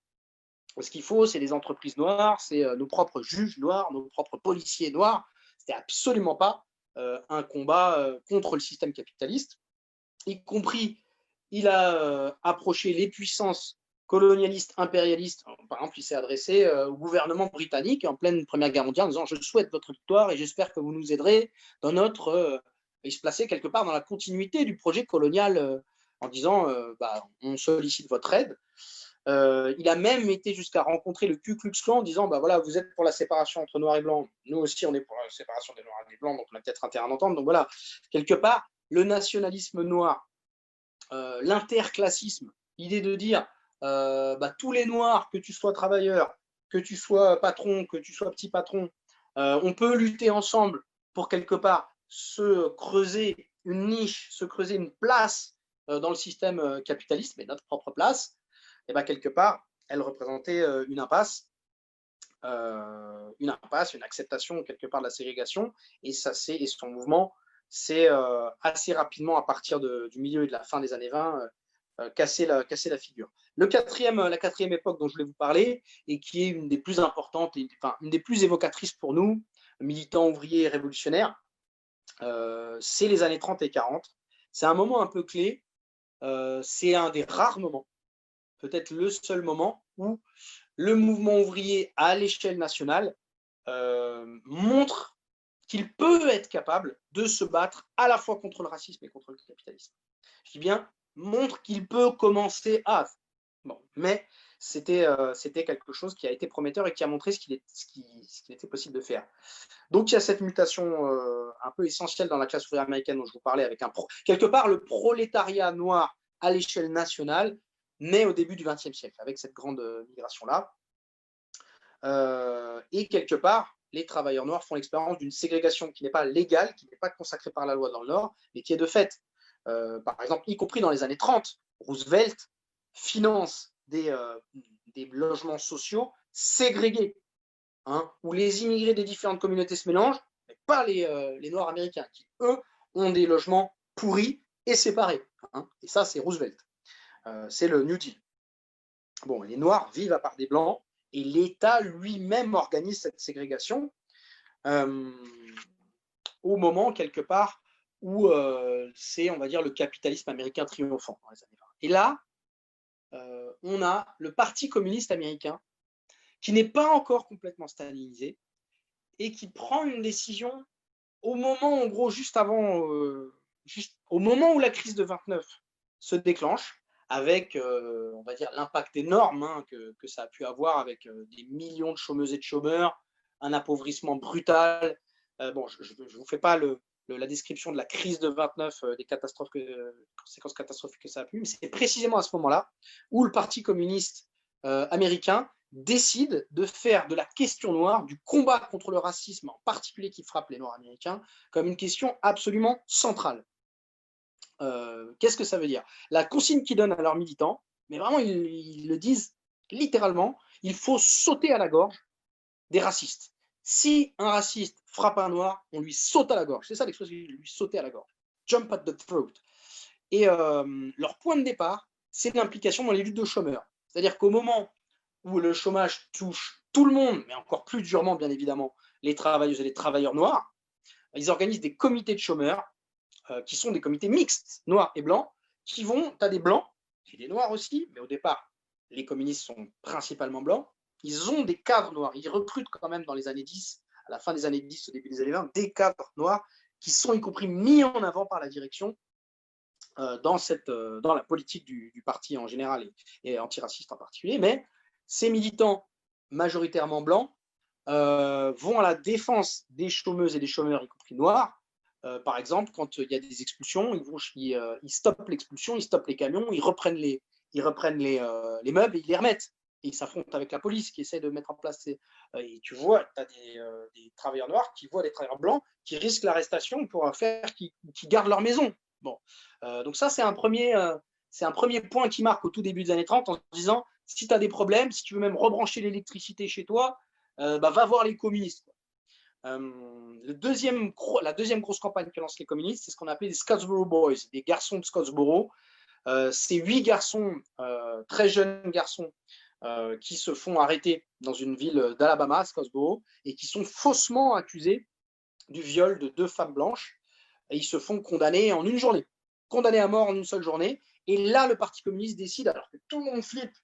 ce qu'il faut, c'est les entreprises noires, c'est nos propres juges noirs, nos propres policiers noirs. C'était absolument pas un combat contre le système capitaliste. Y compris, il a approché les puissances colonialistes, impérialistes. Par exemple, il s'est adressé au gouvernement britannique en pleine Première Guerre mondiale en disant « Je souhaite votre victoire et j'espère que vous nous aiderez dans notre… » Il se plaçait quelque part dans la continuité du projet colonial en disant on sollicite votre aide. Il a même été jusqu'à rencontrer le Ku Klux Klan en disant voilà, vous êtes pour la séparation entre noirs et blancs, nous aussi on est pour la séparation des noirs et des blancs, donc on a peut-être un terrain d'entente. Donc voilà, quelque part, le nationalisme noir, l'interclassisme, l'idée de dire tous les noirs, que tu sois travailleur, que tu sois patron, que tu sois petit patron, on peut lutter ensemble pour quelque part se creuser une niche, se creuser une place dans le système capitaliste, mais notre propre place, et quelque part, elle représentait une impasse, une acceptation quelque part de la ségrégation, et son mouvement s'est assez rapidement, à partir du milieu et de la fin des années 20, casser la figure. La quatrième époque dont je voulais vous parler, et qui est une des plus importantes, une des plus évocatrices pour nous, militants, ouvriers et révolutionnaires, c'est les années 30 et 40. C'est un moment un peu clé, c'est un des rares moments, peut-être le seul moment où le mouvement ouvrier à l'échelle nationale montre qu'il peut être capable de se battre à la fois contre le racisme et contre le capitalisme. Je dis bien, montre qu'il peut commencer à… Bon, mais c'était quelque chose qui a été prometteur et qui a montré ce qu'il était possible de faire. Donc, il y a cette mutation un peu essentielle dans la classe ouvrière américaine dont je vous parlais, avec quelque part le prolétariat noir à l'échelle nationale, naît au début du XXe siècle, avec cette grande migration-là. Et quelque part, les travailleurs noirs font l'expérience d'une ségrégation qui n'est pas légale, qui n'est pas consacrée par la loi dans le Nord, mais qui est de fait. Par exemple, y compris dans les années 30, Roosevelt finance des logements sociaux ségrégés, hein, où les immigrés des différentes communautés se mélangent, mais pas les Noirs américains, qui, eux, ont des logements pourris et séparés. Hein, et ça, c'est Roosevelt. C'est le New Deal. Bon, les Noirs vivent à part des Blancs, et l'État lui-même organise cette ségrégation au moment, quelque part, où c'est, on va dire, le capitalisme américain triomphant dans les années 20. Et là, on a le Parti communiste américain qui n'est pas encore complètement stalinisé et qui prend une décision au moment, en gros, juste au moment où la crise de 29 se déclenche, avec, on va dire, l'impact énorme que ça a pu avoir, avec des millions de chômeuses et de chômeurs, un appauvrissement brutal. Bon, je ne vous fais pas la description de la crise de 29, des conséquences catastrophiques que ça a pu, mais c'est précisément à ce moment-là où le Parti communiste américain décide de faire de la question noire, du combat contre le racisme, en particulier qui frappe les Noirs américains, comme une question absolument centrale. Qu'est-ce que ça veut dire? La consigne qu'ils donnent à leurs militants, mais vraiment ils le disent littéralement, il faut sauter à la gorge des racistes. Si un raciste frappe un noir, on lui saute à la gorge. C'est ça l'expression, lui sauter à la gorge. Jump at the throat. Et leur point de départ, c'est l'implication dans les luttes de chômeurs. C'est-à-dire qu'au moment où le chômage touche tout le monde, mais encore plus durement, bien évidemment, les travailleuses et les travailleurs noirs, ils organisent des comités de chômeurs qui sont des comités mixtes, noirs et blancs, qui vont, tu as des blancs et des noirs aussi, mais au départ, les communistes sont principalement blancs. Ils ont des cadres noirs. Ils recrutent quand même dans les années 10, à la fin des années 10, au début des années 20, des cadres noirs qui sont y compris mis en avant par la direction dans la politique du parti en général et antiraciste en particulier. Mais ces militants majoritairement blancs vont à la défense des chômeuses et des chômeurs, y compris noirs. Par exemple, quand il y a des expulsions, ils stoppent l'expulsion, ils stoppent les camions, ils reprennent les meubles et ils les remettent. Et ils s'affrontent avec la police qui essaie de mettre en place et tu vois, tu as des travailleurs noirs qui voient des travailleurs blancs qui risquent l'arrestation pour faire qu'ils gardent leur maison. Bon. Donc ça, c'est un premier point qui marque au tout début des années 30 en se disant, si tu as des problèmes, si tu veux même rebrancher l'électricité chez toi, va voir les communistes. La deuxième grosse campagne que lancent les communistes, c'est ce qu'on appelait les Scottsboro Boys, des garçons de Scottsboro. C'est 8 garçons, très jeunes garçons, qui se font arrêter dans une ville d'Alabama, Scottsboro, et qui sont faussement accusés du viol de 2 femmes blanches. Et ils se font condamner en une journée, condamnés à mort en une seule journée. Et là, le Parti communiste décide, alors que tout le monde flippe,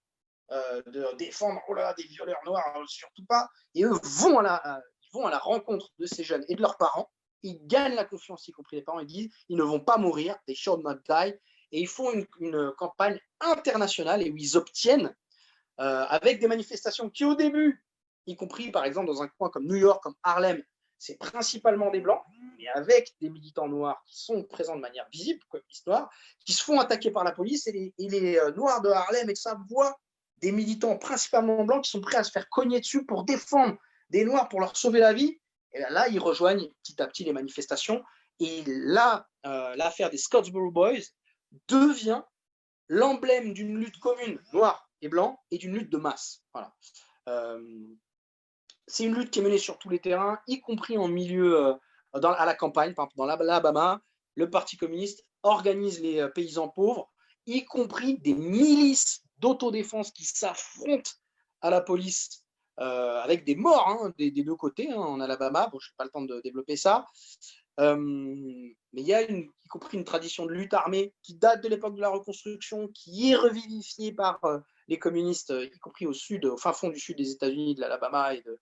de défendre des violeurs noirs, surtout pas. Et eux vont à la rencontre de ces jeunes et de leurs parents. Ils gagnent la confiance, y compris les parents. Ils disent ils ne vont pas mourir, they shall not die. Et ils font une campagne internationale et où ils obtiennent, avec des manifestations qui, au début, y compris par exemple dans un coin comme New York, comme Harlem, c'est principalement des blancs, mais avec des militants noirs qui sont présents de manière visible, comme l'histoire, qui se font attaquer par la police et les noirs de Harlem et que ça voit des militants principalement blancs qui sont prêts à se faire cogner dessus pour défendre des noirs, pour leur sauver la vie. Et là, ils rejoignent petit à petit les manifestations. Et là, l'affaire des Scottsboro Boys devient l'emblème d'une lutte commune, noir et blanc, et d'une lutte de masse. Voilà. C'est une lutte qui est menée sur tous les terrains, y compris en milieu, à la campagne, par exemple dans l'Alabama. Le Parti communiste organise les paysans pauvres, y compris des milices d'autodéfense qui s'affrontent à la police, avec des morts des 2 côtés en Alabama. Bon, je n'ai pas le temps de développer ça. Mais il y a y compris une tradition de lutte armée qui date de l'époque de la Reconstruction, qui est revivifiée par les communistes, y compris au fin fond du sud des États-Unis, de l'Alabama et de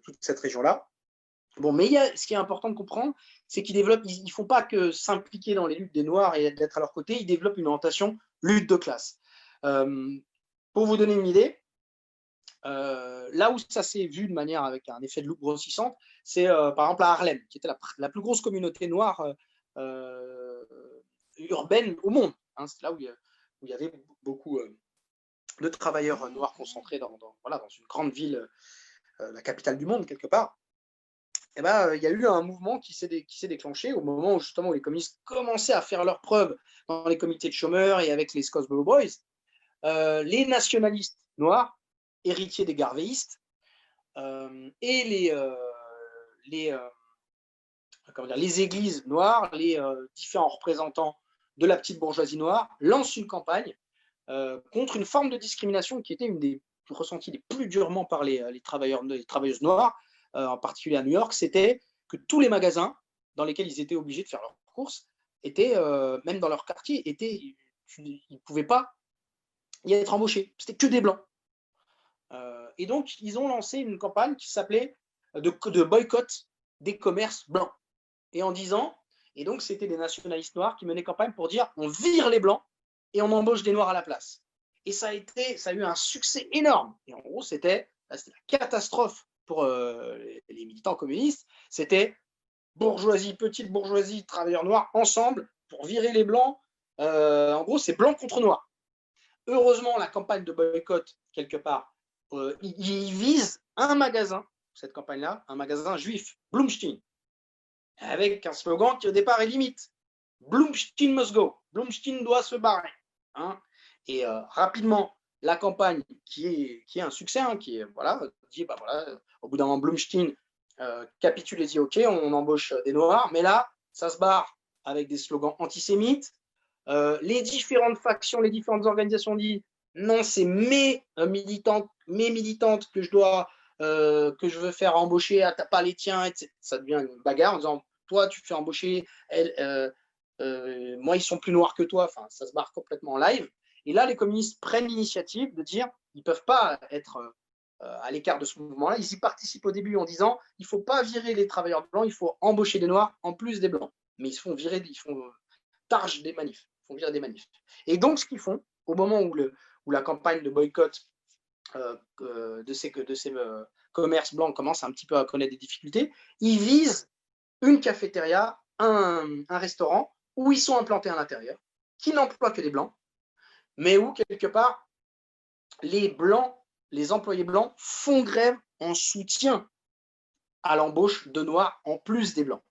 toute cette région-là. Bon, mais ce qui est important de comprendre, c'est qu'ils ne font pas que s'impliquer dans les luttes des Noirs et d'être à leur côté, ils développent une orientation lutte de classe. Pour vous donner une idée, là où ça s'est vu de manière avec un effet de loupe grossissante, c'est par exemple à Harlem, qui était la plus grosse communauté noire urbaine au monde. C'est là où il y avait beaucoup de travailleurs noirs concentrés dans une grande ville, la capitale du monde quelque part. Et il y a eu un mouvement qui s'est déclenché au moment où les communistes commençaient à faire leurs preuves dans les comités de chômeurs et avec les Scottsboro Boys. Les nationalistes noirs, héritiers des garvéistes, et les églises noires, les différents représentants de la petite bourgeoisie noire lancent une campagne contre une forme de discrimination qui était une des ressenties les plus durement par les travailleuses noires, en particulier à New York. C'était que tous les magasins dans lesquels ils étaient obligés de faire leurs courses étaient, même dans leur quartier, ils ne pouvaient pas y être embauchés. C'était que des blancs. Et donc, ils ont lancé une campagne qui s'appelait de boycott des commerces blancs. Et en disant, et donc c'était des nationalistes noirs qui menaient campagne pour dire on vire les blancs et on embauche des noirs à la place. Et ça a eu un succès énorme. Et en gros, c'était la catastrophe pour les militants communistes. C'était bourgeoisie, petite bourgeoisie, travailleurs noirs ensemble pour virer les blancs. En gros, c'est blanc contre noir. Heureusement, la campagne de boycott, quelque part, il vise un magasin, cette campagne-là, un magasin juif, Blumstein, avec un slogan qui au départ est limite. Blumstein must go. Blumstein doit se barrer. Et rapidement, la campagne qui est un succès, dit, au bout d'un moment, Blumstein capitule et dit ok, on embauche des noirs, mais là, ça se barre avec des slogans antisémites. Les différentes factions, les différentes organisations disent non, c'est mes militantes que je veux faire embaucher, pas les tiens, etc. Ça devient une bagarre en disant toi, tu fais embaucher, moi, ils sont plus noirs que toi. Enfin, ça se barre complètement en live. Et là, les communistes prennent l'initiative de dire ils ne peuvent pas être à l'écart de ce mouvement-là. Ils y participent au début en disant il ne faut pas virer les travailleurs blancs, il faut embaucher des noirs en plus des blancs. Mais ils se font virer, ils font targe des manifs, ils font virer des manifs. Et donc, ce qu'ils font, au moment où la campagne de boycott de ces commerces blancs commence un petit peu à connaître des difficultés, ils visent une cafétéria, un restaurant où ils sont implantés à l'intérieur, qui n'emploient que des blancs, mais où, quelque part, les blancs, les employés blancs font grève en soutien à l'embauche de noirs en plus des blancs.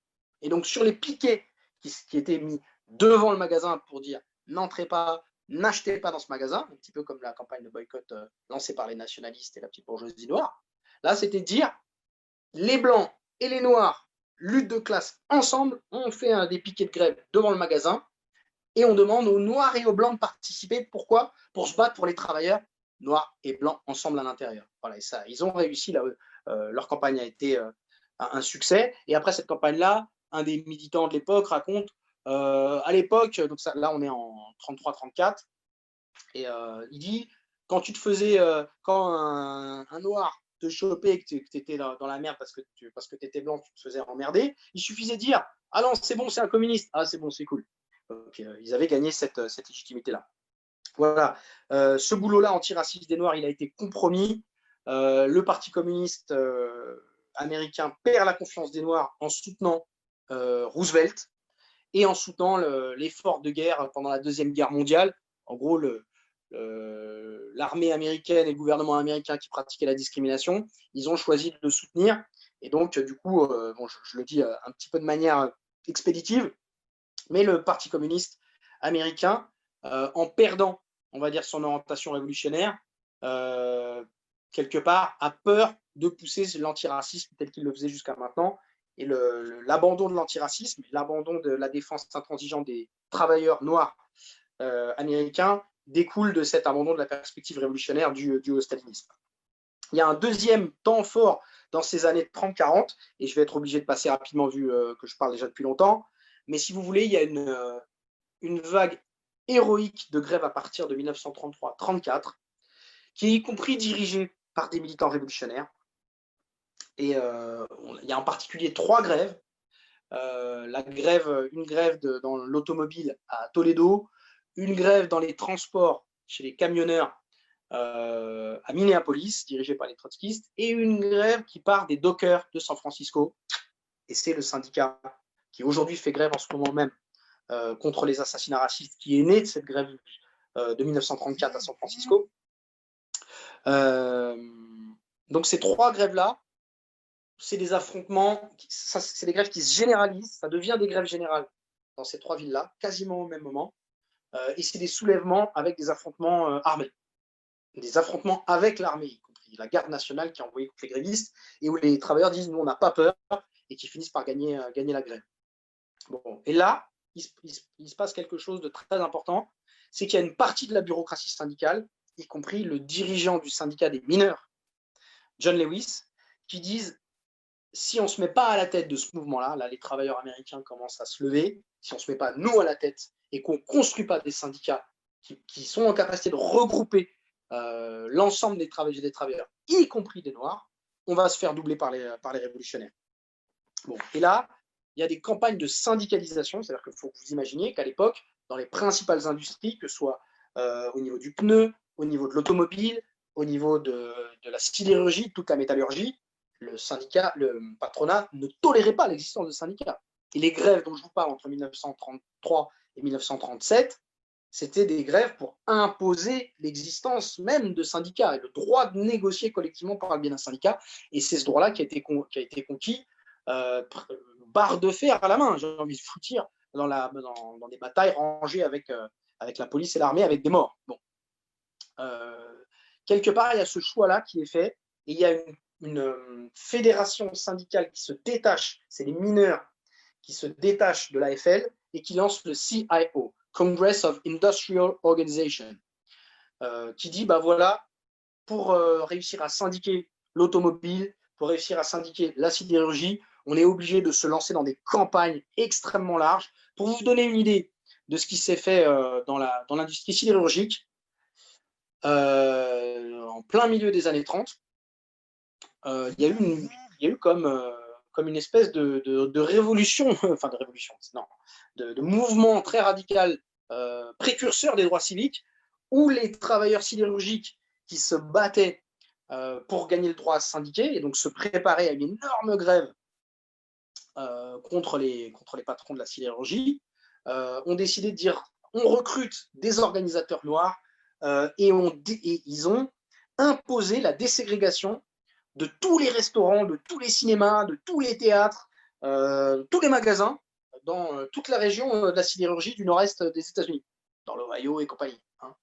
Et donc, sur les piquets qui étaient mis devant le magasin pour dire n'entrez pas, n'achetez pas dans ce magasin, un petit peu comme la campagne de boycott lancée par les nationalistes et la petite bourgeoisie noire, là, c'était dire les blancs et les noirs, lutte de classe ensemble, on fait des piquets de grève devant le magasin et on demande aux noirs et aux blancs de participer. Pourquoi? Pour se battre pour les travailleurs noirs et blancs ensemble à l'intérieur. Voilà, et ça, ils ont réussi. Là, leur campagne a été un succès. Et après cette campagne-là, un des militants de l'époque raconte à l'époque, donc ça, là on est en 33-34, et il dit quand tu te faisais, quand un noir te chopait et que tu étais dans la merde parce que tu étais blanc, tu te faisais emmerder, il suffisait de dire ah non, c'est bon, c'est un communiste, ah c'est bon, c'est cool. Donc, ils avaient gagné cette légitimité-là. Voilà. Ce boulot-là antiraciste des Noirs, il a été compromis. Le Parti communiste américain perd la confiance des Noirs en soutenant Roosevelt et en soutenant l'effort de guerre pendant la Deuxième Guerre mondiale. En gros, l'armée américaine et le gouvernement américain qui pratiquaient la discrimination, ils ont choisi de le soutenir. Et donc, du coup, bon, je le dis un petit peu de manière expéditive, mais le Parti communiste américain, en perdant, on va dire, son orientation révolutionnaire, quelque part, a peur de pousser l'antiracisme tel qu'il le faisait jusqu'à maintenant. Et l'abandon de l'antiracisme, l'abandon de la défense intransigeante des travailleurs noirs américains découle de cet abandon de la perspective révolutionnaire due au stalinisme. Il y a un deuxième temps fort dans ces années 30-40, et je vais être obligé de passer rapidement vu que je parle déjà depuis longtemps, mais si vous voulez, il y a une vague héroïque de grève à partir de 1933-34, qui est y compris dirigée par des militants révolutionnaires. Et il y a en particulier 3 grèves. Une grève dans l'automobile à Toledo, une grève dans les transports chez les camionneurs à Minneapolis, dirigée par les trotskistes, et une grève qui part des dockers de San Francisco. Et c'est le syndicat qui aujourd'hui fait grève en ce moment même contre les assassinats racistes, qui est né de cette grève de 1934 à San Francisco. Donc ces 3 grèves-là, c'est des affrontements, c'est des grèves qui se généralisent, ça devient des grèves générales dans ces 3 villes-là, quasiment au même moment, et c'est des soulèvements avec des affrontements armés, des affrontements avec l'armée, y compris la garde nationale qui a envoyé contre les grévistes, et où les travailleurs disent nous on n'a pas peur, et qui finissent par gagner la grève. Bon. Et là, il se passe quelque chose de très important, c'est qu'il y a une partie de la bureaucratie syndicale, y compris le dirigeant du syndicat des mineurs, John Lewis, qui disent si on ne se met pas à la tête de ce mouvement-là, là les travailleurs américains commencent à se lever, si on ne se met pas nous à la tête et qu'on ne construit pas des syndicats qui sont en capacité de regrouper l'ensemble des travailleurs, y compris des Noirs, on va se faire doubler par les révolutionnaires. Bon. Et là, il y a des campagnes de syndicalisation, c'est-à-dire qu'il faut que vous imaginiez qu'à l'époque, dans les principales industries, que ce soit au niveau du pneu, au niveau de l'automobile, au niveau de la sidérurgie, toute la métallurgie, le patronat ne tolérait pas l'existence de syndicats. Et les grèves dont je vous parle entre 1933 et 1937, c'était des grèves pour imposer l'existence même de syndicats et le droit de négocier collectivement par le biais d'un syndicat. Et c'est ce droit-là qui a été conquis barre de fer à la main, j'ai envie de vous dire, dans des batailles rangées avec la police et l'armée avec des morts. Bon. Quelque part, il y a ce choix-là qui est fait et il y a une fédération syndicale qui se détache, c'est les mineurs qui se détachent de l'AFL et qui lance le CIO, Congress of Industrial Organization, qui dit, bah voilà, pour réussir à syndiquer l'automobile, pour réussir à syndiquer la sidérurgie, on est obligé de se lancer dans des campagnes extrêmement larges. Pour vous donner une idée de ce qui s'est fait dans l'industrie sidérurgique, en plein milieu des années 30, il y a eu comme une espèce de révolution, enfin de révolution, non, de mouvement très radical, précurseur des droits civiques, où les travailleurs sidérurgiques qui se battaient pour gagner le droit à se syndiquer et donc se préparer à une énorme grève contre les patrons de la sidérurgie, ont décidé de dire on recrute des organisateurs noirs et ils ont imposé la déségrégation de tous les restaurants, de tous les cinémas, de tous les théâtres, tous les magasins dans toute la région de la sidérurgie du nord-est des États-Unis, dans l'Ohio et compagnie. Hein.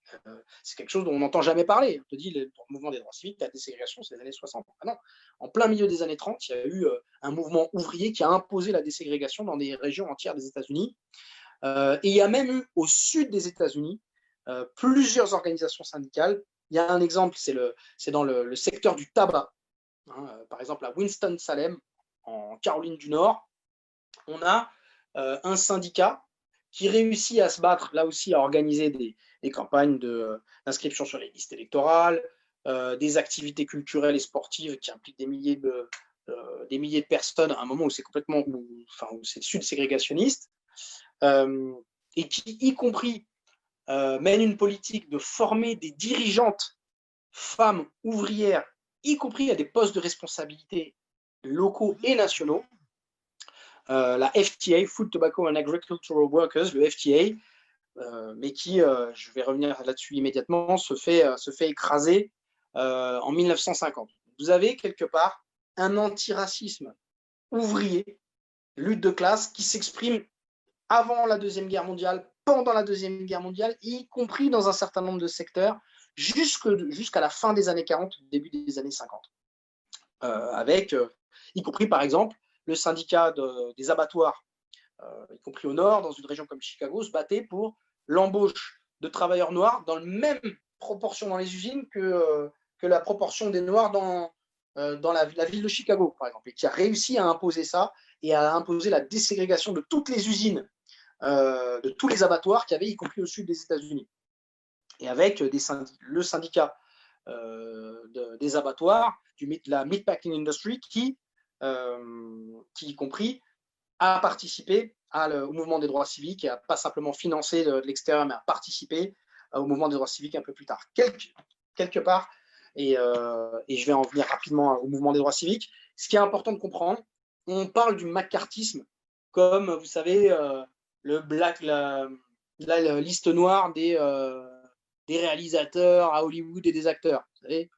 C'est quelque chose dont on n'entend jamais parler. On te dit, le mouvement des droits civiques, la déségrégation, c'est les années 60. Ah non, en plein milieu des années 30, il y a eu un mouvement ouvrier qui a imposé la déségrégation dans des régions entières des États-Unis. Et il y a même eu au sud des États-Unis plusieurs organisations syndicales. Il y a un exemple, c'est dans le secteur du tabac. Hein, par exemple, à Winston-Salem, en Caroline du Nord, on a un syndicat qui réussit à se battre, là aussi, à organiser des campagnes d'inscription sur les listes électorales, des activités culturelles et sportives qui impliquent des milliers de personnes à un moment où c'est complètement, où c'est sud-ségrégationniste, et qui, y compris, mène une politique de former des dirigeantes femmes ouvrières, y compris à des postes de responsabilité locaux et nationaux. La FTA, Food, Tobacco and Agricultural Workers, le FTA, mais qui, je vais revenir là-dessus immédiatement, se fait écraser en 1950. Vous avez quelque part un antiracisme ouvrier, lutte de classe, qui s'exprime avant la Deuxième Guerre mondiale, pendant la Deuxième Guerre mondiale, y compris dans un certain nombre de secteurs, jusqu'à la fin des années 40, début des années 50. Avec, y compris par exemple, le syndicat des abattoirs, y compris au nord, dans une région comme Chicago, se battait pour l'embauche de travailleurs noirs dans la même proportion dans les usines que la proportion des noirs dans la ville de Chicago, par exemple, et qui a réussi à imposer ça et à imposer la déségrégation de toutes les usines, de tous les abattoirs qu'il y avait, y compris au sud des États-Unis. Et avec le syndicat des abattoirs, la Meatpacking Industry, qui, y compris, a participé au mouvement des droits civiques et a pas simplement financé de l'extérieur, mais a participé au mouvement des droits civiques un peu plus tard. Quelque part, et je vais en venir rapidement au mouvement des droits civiques, ce qui est important de comprendre, on parle du macartisme comme, vous savez, la liste noire des réalisateurs à Hollywood et des acteurs. Vous savez,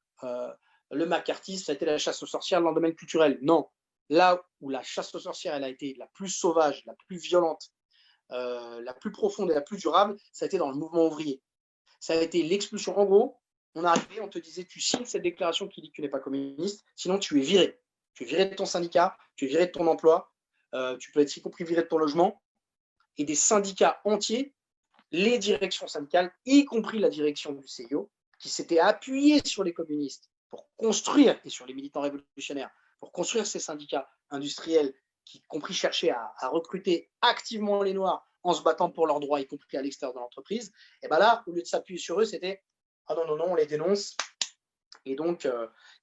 le macartisme, ça a été la chasse aux sorcières dans le domaine culturel. Non. Là où la chasse aux sorcières elle a été la plus sauvage, la plus violente, la plus profonde et la plus durable, ça a été dans le mouvement ouvrier. Ça a été l'expulsion. En gros, on arrivait, on te disait, tu signes cette déclaration qui dit que tu n'es pas communiste, sinon tu es viré. Tu es viré de ton syndicat, tu es viré de ton emploi, tu peux être y compris viré de ton logement. Et des syndicats entiers, les directions syndicales, y compris la direction du CIO, qui s'étaient appuyés sur les communistes pour construire, et sur les militants révolutionnaires, pour construire ces syndicats industriels qui, y compris, cherchaient à recruter activement les Noirs en se battant pour leurs droits, y compris à l'extérieur de l'entreprise, et bien là, au lieu de s'appuyer sur eux, c'était « Ah non, non, non, on les dénonce ». Et donc,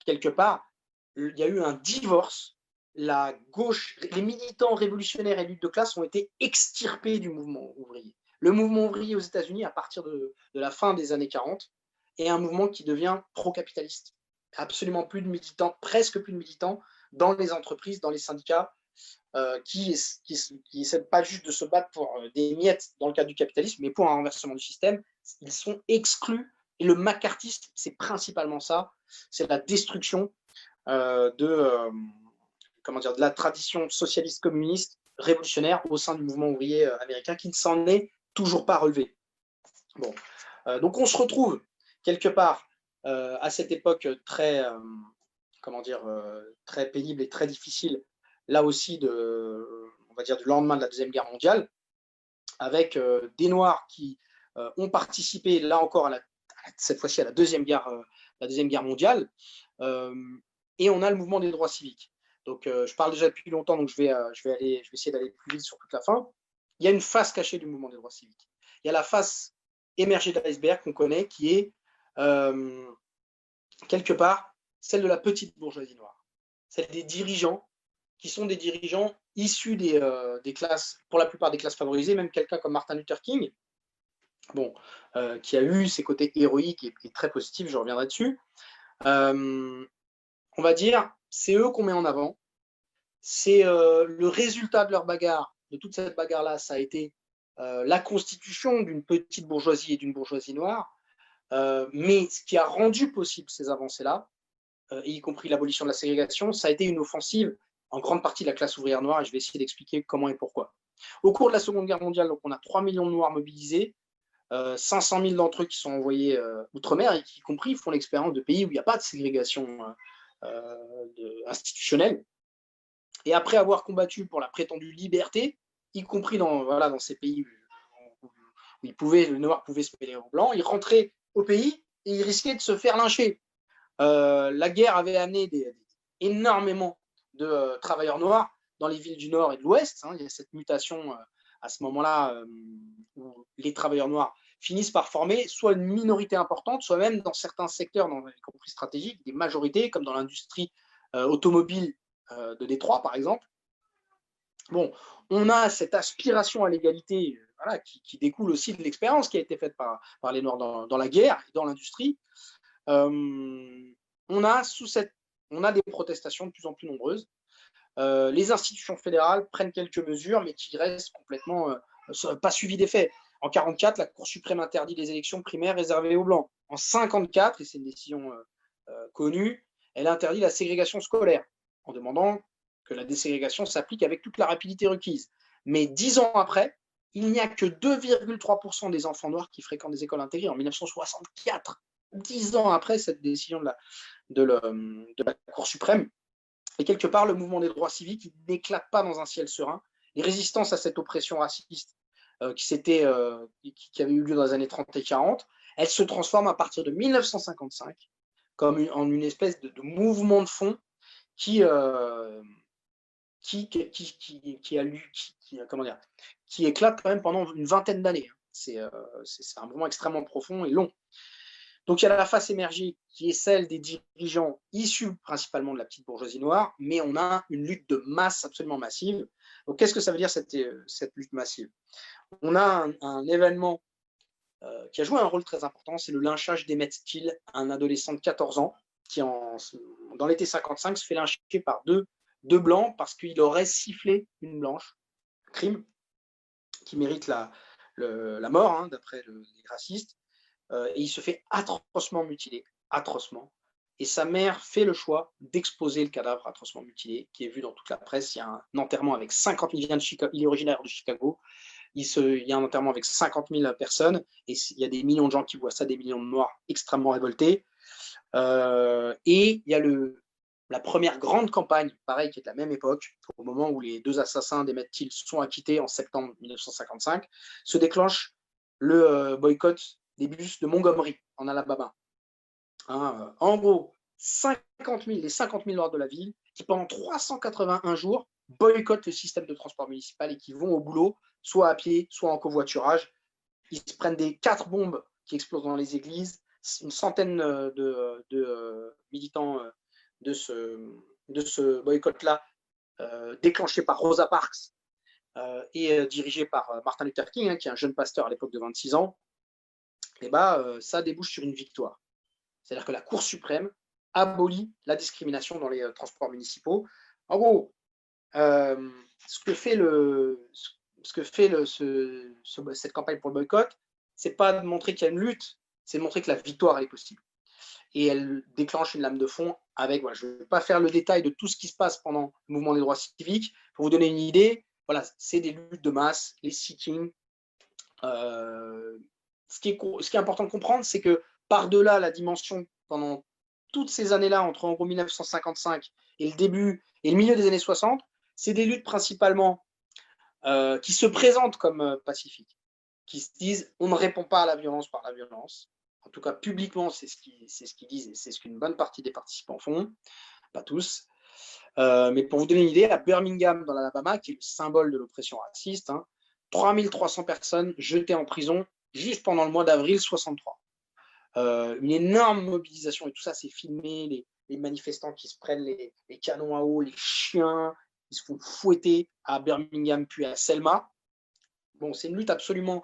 quelque part, il y a eu un divorce. La gauche, les militants révolutionnaires et lutte de classe ont été extirpés du mouvement ouvrier. Le mouvement ouvrier aux États-Unis, à partir de la fin des années 40, est un mouvement qui devient pro-capitaliste. Absolument plus de militants, presque plus de militants dans les entreprises, dans les syndicats, qui essaient pas juste de se battre pour des miettes dans le cadre du capitalisme, mais pour un renversement du système. Ils sont exclus. Et le macartisme, c'est principalement ça, c'est la destruction de la tradition socialiste communiste révolutionnaire au sein du mouvement ouvrier américain qui ne s'en est toujours pas relevé. Bon, donc on se retrouve quelque part à cette époque très, très pénible et très difficile, là aussi on va dire du lendemain de la Deuxième Guerre mondiale, avec des Noirs qui ont participé là encore cette fois-ci à la Deuxième Guerre mondiale, et on a le mouvement des droits civiques. Donc, je parle déjà depuis longtemps, donc je vais essayer d'aller plus vite sur toute la fin. Il y a une face cachée du mouvement des droits civiques. Il y a la face émergée de l'iceberg qu'on connaît, qui est quelque part celle de la petite bourgeoisie noire, celle des dirigeants qui sont des dirigeants issus des classes, pour la plupart des classes favorisées, même quelqu'un comme Martin Luther King, bon, qui a eu ses côtés héroïques et très positifs, je reviendrai dessus. On va dire, c'est eux qu'on met en avant. C'est le résultat de leur bagarre, de toute cette bagarre-là, ça a été la constitution d'une petite bourgeoisie et d'une bourgeoisie noire. Mais ce qui a rendu possible ces avancées-là, y compris l'abolition de la ségrégation, ça a été une offensive en grande partie de la classe ouvrière noire, et je vais essayer d'expliquer comment et pourquoi. Au cours de la Seconde Guerre mondiale, donc on a 3 millions de Noirs mobilisés, 500 000 d'entre eux qui sont envoyés outre-mer, et qui, y compris, font l'expérience de pays où il n'y a pas de ségrégation institutionnelle. Et après avoir combattu pour la prétendue liberté, y compris dans ces pays où les Noirs pouvaient se mêler aux Blancs, ils rentraient au pays et ils risquaient de se faire lyncher. La guerre avait amené énormément de travailleurs noirs dans les villes du Nord et de l'Ouest. Il y a cette mutation à ce moment-là où les travailleurs noirs finissent par former soit une minorité importante, soit même dans certains secteurs, y compris stratégiques, des majorités, comme dans l'industrie automobile de Détroit, par exemple. Bon, on a cette aspiration à l'égalité qui découle aussi de l'expérience qui a été faite par les Noirs dans la guerre et dans l'industrie. On a des protestations de plus en plus nombreuses. Les institutions fédérales prennent quelques mesures, mais qui restent complètement pas suivies d'effet. En 1944, la Cour suprême interdit les élections primaires réservées aux Blancs. En 1954, et c'est une décision connue, elle interdit la ségrégation scolaire, en demandant que la déségrégation s'applique avec toute la rapidité requise. Mais 10 ans après, il n'y a que 2,3% des enfants noirs qui fréquentent des écoles intégrées en 1964. 10 ans après cette décision de la Cour suprême. Et quelque part, le mouvement des droits civiques n'éclate pas dans un ciel serein. Les résistances à cette oppression raciste qui avait eu lieu dans les années 30 et 40, elles se transforment à partir de 1955 en une espèce de mouvement de fond qui éclate quand même pendant une vingtaine d'années. C'est un mouvement extrêmement profond et long. Donc, il y a la face émergée qui est celle des dirigeants issus principalement de la petite bourgeoisie noire, mais on a une lutte de masse absolument massive. Donc, qu'est-ce que ça veut dire cette lutte massive? On a un événement qui a joué un rôle très important, c'est le lynchage d'Emmett Till, un adolescent de 14 ans qui, dans l'été 55, se fait lyncher par deux blancs parce qu'il aurait sifflé une blanche, crime qui mérite la mort, d'après les racistes. Et il se fait atrocement mutiler, atrocement. Et sa mère fait le choix d'exposer le cadavre atrocement mutilé, qui est vu dans toute la presse. Il y a un enterrement avec 50 000, il est originaire de Chicago. Il y a un enterrement avec 50 000 personnes, et il y a des millions de gens qui voient ça, des millions de Noirs extrêmement révoltés. Et il y a la première grande campagne, pareil, qui est de la même époque, au moment où les deux assassins d'Emmett Till sont acquittés en septembre 1955, se déclenche le boycott des bus de Montgomery, en Alabama. En gros, les 50 000 Noirs de la ville, qui pendant 381 jours boycottent le système de transport municipal et qui vont au boulot, soit à pied, soit en covoiturage. Ils se prennent des 4 bombes qui explosent dans les églises, une centaine de militants de ce boycott-là, déclenché par Rosa Parks et dirigé par Martin Luther King, qui est un jeune pasteur à l'époque de 26 ans, et ça débouche sur une victoire. C'est-à-dire que la Cour suprême abolit la discrimination dans les transports municipaux. En gros, ce que fait cette campagne pour le boycott, c'est pas de montrer qu'il y a une lutte, c'est de montrer que la victoire est possible. Et elle déclenche une lame de fond avec, je ne vais pas faire le détail de tout ce qui se passe pendant le mouvement des droits civiques. Pour vous donner une idée, c'est des luttes de masse, les sit-ins. Ce qui est important de comprendre, c'est que par-delà la dimension pendant toutes ces années-là, entre en gros 1955 et le milieu des années 60, c'est des luttes principalement qui se présentent comme pacifiques, qui se disent on ne répond pas à la violence par la violence. En tout cas, publiquement, c'est ce qu'ils disent et c'est ce qu'une bonne partie des participants font, pas tous. Mais pour vous donner une idée, à Birmingham, dans l'Alabama, qui est le symbole de l'oppression raciste, 3300 personnes jetées en prison juste pendant le mois d'avril 63. Une énorme mobilisation, et tout ça, c'est filmé, les manifestants qui se prennent les canons à eau, les chiens, ils se font fouetter à Birmingham puis à Selma. Bon, c'est une lutte absolument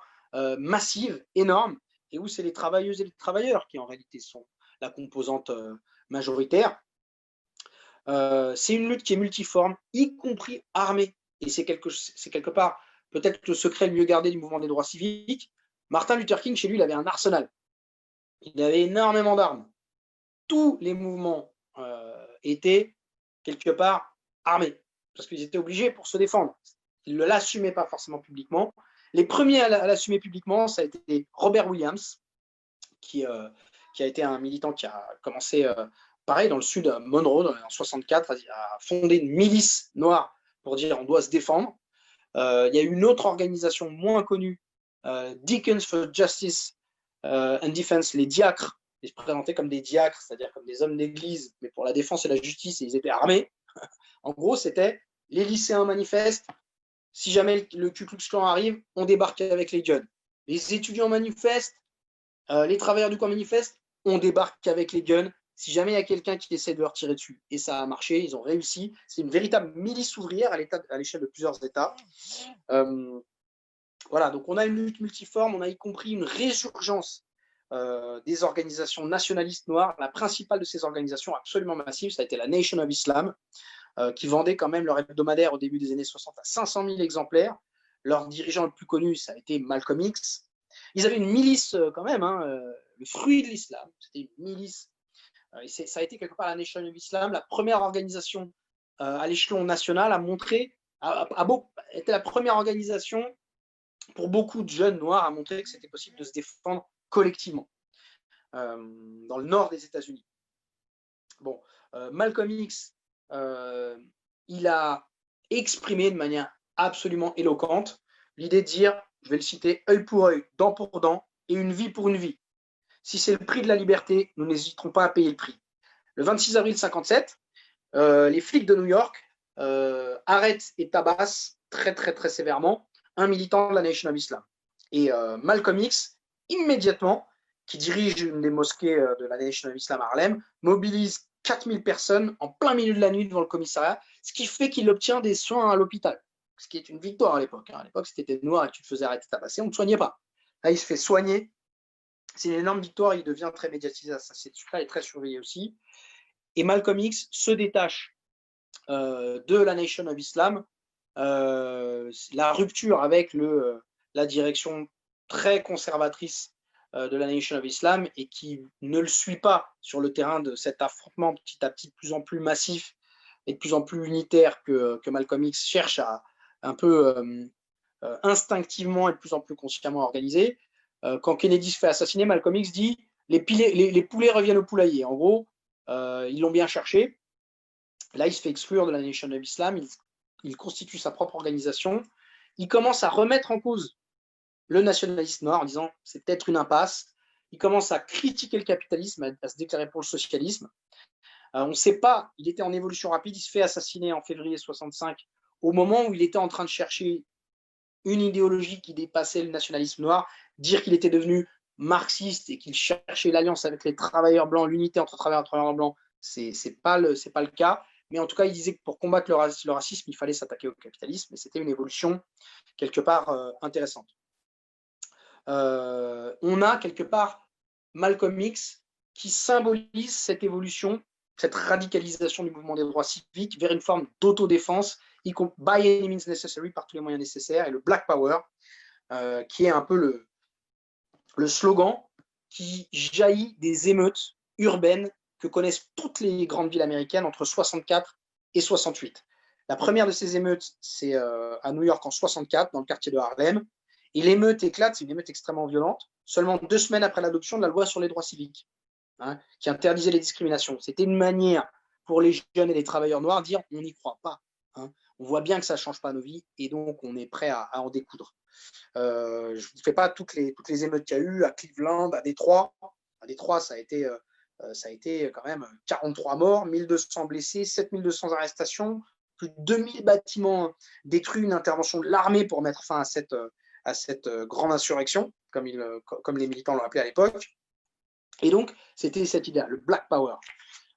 massive, énorme, et où c'est les travailleuses et les travailleurs qui en réalité sont la composante majoritaire. C'est une lutte qui est multiforme, y compris armée, et c'est quelque part peut-être le secret le mieux gardé du mouvement des droits civiques. Martin Luther King, chez lui, il avait un arsenal. Il avait énormément d'armes. Tous les mouvements étaient quelque part armés, parce qu'ils étaient obligés pour se défendre. Ils ne l'assumaient pas forcément publiquement. Les premiers à l'assumer publiquement, ça a été Robert Williams, qui a été un militant qui a commencé, pareil, dans le sud, à Monroe, en 64, a fondé une milice noire pour dire on doit se défendre. Il y a eu une autre organisation moins connue, Deacons for Justice and Defense, les diacres. Ils se présentaient comme des diacres, c'est-à-dire comme des hommes d'église, mais pour la défense et la justice, et ils étaient armés. En gros, c'était les lycéens manifestent, si jamais le Ku Klux Klan arrive, on débarque avec les guns. Les étudiants manifestent, les travailleurs du camp manifestent, on débarque avec les guns. Si jamais il y a quelqu'un qui essaie de leur tirer dessus, et ça a marché, ils ont réussi. C'est une véritable milice ouvrière à l'échelle de plusieurs États. Voilà, donc on a une lutte multiforme, on a y compris une résurgence des organisations nationalistes noires. La principale de ces organisations absolument massive, ça a été la Nation of Islam, qui vendait quand même leur hebdomadaire au début des années 60 à 500 000 exemplaires. Leur dirigeant le plus connu, ça a été Malcolm X. Ils avaient une milice quand même, le fruit de l'islam. C'était une milice. Et ça a été quelque part la Nation of Islam, la première organisation à l'échelon national à montrer, était la première organisation pour beaucoup de jeunes noirs à montrer que c'était possible de se défendre collectivement dans le nord des États-Unis. Bon, Malcolm X, il a exprimé de manière absolument éloquente l'idée de dire, je vais le citer, œil pour œil, dent pour dent, et une vie pour une vie. Si c'est le prix de la liberté, nous n'hésiterons pas à payer le prix. Le 26 avril 57, les flics de New York arrêtent et tabassent très très très sévèrement un militant de la Nation of Islam. Et Malcolm X, immédiatement, qui dirige une des mosquées de la Nation of Islam à Harlem, mobilise 4000 personnes en plein milieu de la nuit devant le commissariat, ce qui fait qu'il obtient des soins à l'hôpital, ce qui est une victoire à l'époque. À l'époque, si tu étais noir et que tu te faisais arrêter tabasser, on ne te soignait pas. Là, il se fait soigner. C'est une énorme victoire, il devient très médiatisé à cette suite-là et très surveillé aussi. Et Malcolm X se détache de la Nation of Islam. La rupture avec la direction très conservatrice de la Nation of Islam et qui ne le suit pas sur le terrain de cet affrontement petit à petit de plus en plus massif et de plus en plus unitaire que Malcolm X cherche à un peu instinctivement et de plus en plus consciemment organiser. Quand Kennedy se fait assassiner, Malcolm X dit les poulets reviennent au poulailler. En gros, ils l'ont bien cherché. Là, il se fait exclure de la Nation of Islam, il constitue sa propre organisation, il commence à remettre en cause le nationalisme noir en disant c'est peut-être une impasse, il commence à critiquer le capitalisme, à se déclarer pour le socialisme. On ne sait pas, il était en évolution rapide, il se fait assassiner en février 65, au moment où il était en train de chercher une idéologie qui dépassait le nationalisme noir, dire qu'il était devenu marxiste et qu'il cherchait l'alliance avec les travailleurs blancs, l'unité entre travailleurs blancs, c'est pas le cas. Mais en tout cas, il disait que pour combattre le racisme, il fallait s'attaquer au capitalisme, et c'était une évolution quelque part intéressante. On a quelque part Malcolm X qui symbolise cette évolution, cette radicalisation du mouvement des droits civiques vers une forme d'autodéfense, by any means necessary, par tous les moyens nécessaires, et le Black Power, qui est un peu le slogan qui jaillit des émeutes urbaines que connaissent toutes les grandes villes américaines entre 64 et 68. La première de ces émeutes, c'est à New York en 64, dans le quartier de Harlem. Et l'émeute éclate, c'est une émeute extrêmement violente, seulement 2 semaines après l'adoption de la loi sur les droits civiques, qui interdisait les discriminations. C'était une manière pour les jeunes et les travailleurs noirs de dire on n'y croit pas. On voit bien que ça ne change pas nos vies et donc on est prêt à en découdre. Je ne fais pas toutes les émeutes qu'il y a eu à Cleveland, à Détroit. À Détroit, ça a été ça a été quand même 43 morts, 1200 blessés, 7200 arrestations, plus de 2000 bâtiments détruits, une intervention de l'armée pour mettre fin à cette grande insurrection, comme les militants l'ont appelé à l'époque. Et donc, c'était cette idée, le Black Power.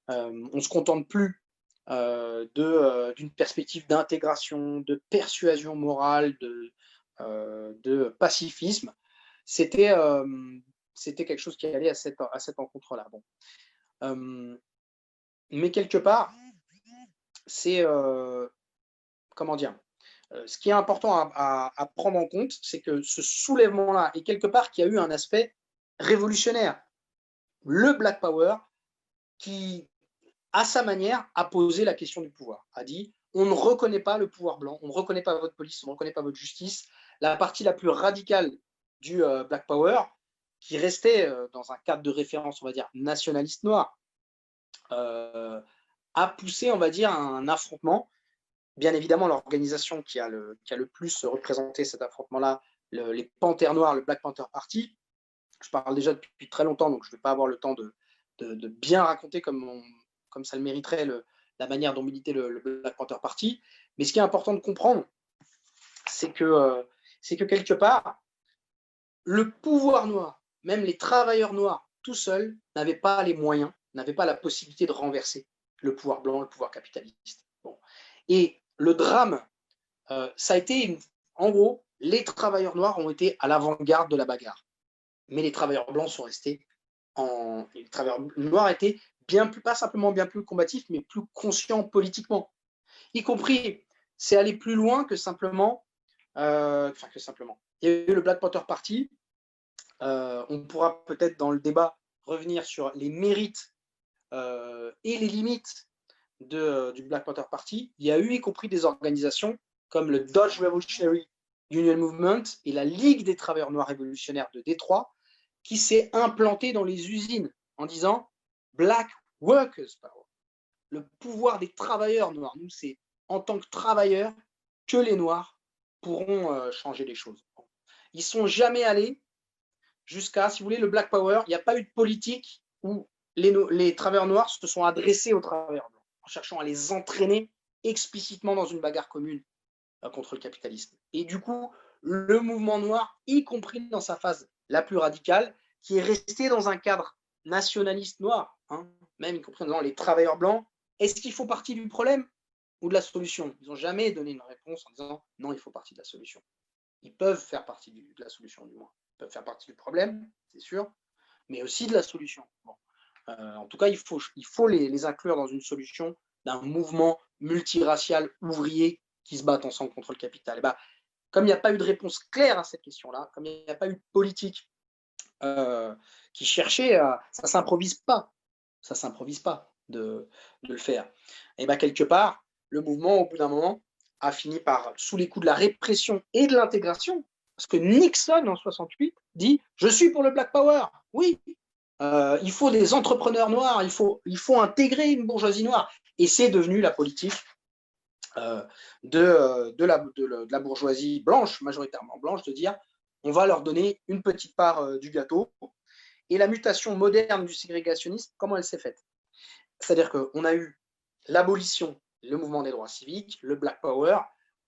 On ne se contente plus d'une perspective d'intégration, de persuasion morale, de pacifisme. C'était quelque chose qui allait à cette encontre-là. Bon. Mais quelque part, c'est comment dire, ce qui est important à prendre en compte, c'est que ce soulèvement-là est quelque part qui a eu un aspect révolutionnaire. Le Black Power, qui, à sa manière, a posé la question du pouvoir, a dit on ne reconnaît pas le pouvoir blanc, on ne reconnaît pas votre police, on ne reconnaît pas votre justice. La partie la plus radicale du Black Power, qui restait dans un cadre de référence, on va dire, nationaliste noir, a poussé, on va dire, à un affrontement. Bien évidemment, l'organisation qui a le plus représenté cet affrontement-là, les Panthères Noirs, le Black Panther Party, je parle déjà depuis très longtemps, donc je ne vais pas avoir le temps de bien raconter comme ça le mériterait la manière dont militait le Black Panther Party. Mais ce qui est important de comprendre, c'est que quelque part, le pouvoir noir, même les travailleurs noirs tout seuls, n'avaient pas les moyens, n'avaient pas la possibilité de renverser le pouvoir blanc, le pouvoir capitaliste. Bon. Et le drame, ça a été, en gros, les travailleurs noirs ont été à l'avant-garde de la bagarre. Mais les travailleurs blancs sont restés les travailleurs noirs étaient bien plus, pas simplement bien plus combatifs, mais plus conscients politiquement. Y compris, c'est aller plus loin que simplement, il y a eu le Black Panther Party. On pourra peut-être dans le débat revenir sur les mérites et les limites du Black Panther Party. Il y a eu y compris des organisations comme le Dodge Revolutionary Union Movement et la Ligue des travailleurs noirs révolutionnaires de Détroit, qui s'est implanté dans les usines en disant Black Workers Power, le pouvoir des travailleurs noirs. Nous, c'est en tant que travailleurs que les Noirs pourront changer les choses. Ils ne sont jamais allés jusqu'à, si vous voulez, le Black Power. Il n'y a pas eu de politique où les travailleurs noirs se sont adressés aux travailleurs blancs en cherchant à les entraîner explicitement dans une bagarre commune contre le capitalisme. Et du coup, le mouvement noir, y compris dans sa phase la plus radicale, qui est resté dans un cadre nationaliste noir, même y compris dans les travailleurs blancs, est-ce qu'il faut partie du problème ou de la solution? Ils n'ont jamais donné une réponse en disant non, il faut partie de la solution. Ils peuvent faire partie de la solution, du moins. Ils peuvent faire partie du problème, c'est sûr, mais aussi de la solution. Bon. En tout cas, il faut les inclure dans une solution d'un mouvement multiracial ouvrier qui se battent ensemble contre le capital. Et bah, comme il n'y a pas eu de réponse claire à cette question-là, comme il n'y a pas eu de politique qui cherchait ça ne s'improvise pas. Ça s'improvise pas de le faire. Et bah, quelque part, le mouvement, au bout d'un moment, a fini par, sous les coups de la répression et de l'intégration, parce que Nixon, en 68, dit « Je suis pour le Black Power ». Oui, il faut des entrepreneurs noirs, il faut intégrer une bourgeoisie noire. Et c'est devenu la politique de la bourgeoisie blanche, majoritairement blanche, de dire on va leur donner une petite part du gâteau. Et la mutation moderne du ségrégationnisme, comment elle s'est faite? C'est-à-dire qu'on a eu l'abolition, le mouvement des droits civiques, le Black Power,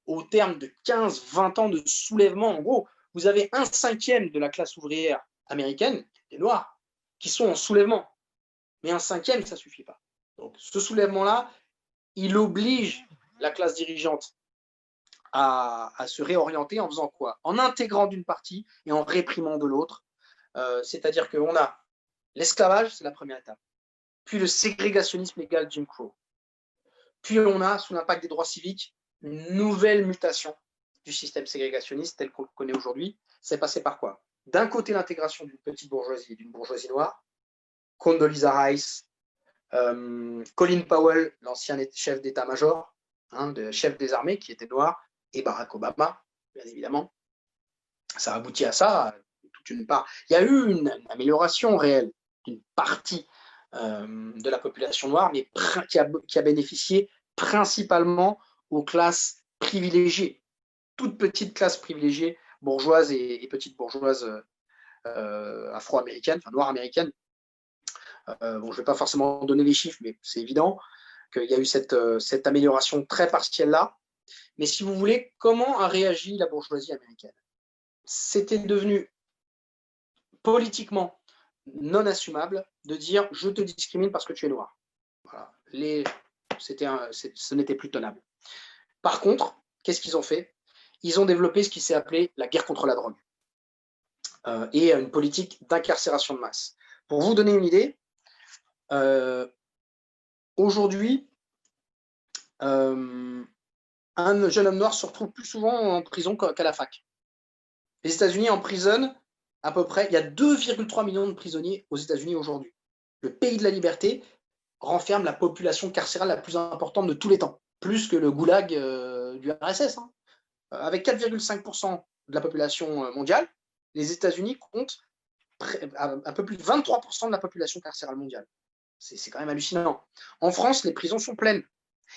au terme de 15-20 ans de soulèvement. En gros, vous avez 1/5 de la classe ouvrière américaine, des Noirs, qui sont en soulèvement. Mais 1/5, ça ne suffit pas. Donc, ce soulèvement-là, il oblige la classe dirigeante à se réorienter en faisant quoi? En intégrant d'une partie et en réprimant de l'autre. C'est-à-dire qu'on a l'esclavage, c'est la première étape. Puis le ségrégationnisme légal Jim Crow. Puis on a, sous l'impact des droits civiques, une nouvelle mutation du système ségrégationniste tel qu'on le connaît aujourd'hui. C'est passé par quoi? D'un côté, l'intégration d'une petite bourgeoisie et d'une bourgeoisie noire, Condoleezza Rice, Colin Powell, l'ancien chef d'état-major, chef des armées qui était noir, et Barack Obama, bien évidemment. Ça a abouti à ça, toute une part. Il y a eu une amélioration réelle d'une partie de la population noire, mais qui a bénéficié principalement aux classes privilégiées, toutes petites classes privilégiées, bourgeoises et petites bourgeoises afro-américaines, enfin noires américaines, Bon, je ne vais pas forcément donner les chiffres, mais c'est évident qu'il y a eu cette amélioration très partielle-là. Mais si vous voulez, comment a réagi la bourgeoisie américaine? C'était devenu politiquement non assumable de dire « je te discrimine parce que tu es noir ». Voilà. Ce n'était plus tenable. Par contre, qu'est-ce qu'ils ont fait? Ils ont développé ce qui s'est appelé la guerre contre la drogue et une politique d'incarcération de masse. Pour vous donner une idée, aujourd'hui, un jeune homme noir se retrouve plus souvent en prison qu'à la fac. Les États-Unis emprisonnent à peu près, il y a 2,3 millions de prisonniers aux États-Unis aujourd'hui. Le pays de la liberté renferme la population carcérale la plus importante de tous les temps, plus que le goulag du RSS. Hein. Avec 4,5% de la population mondiale, les États-Unis comptent un peu plus de 23% de la population carcérale mondiale. C'est quand même hallucinant. En France, les prisons sont pleines.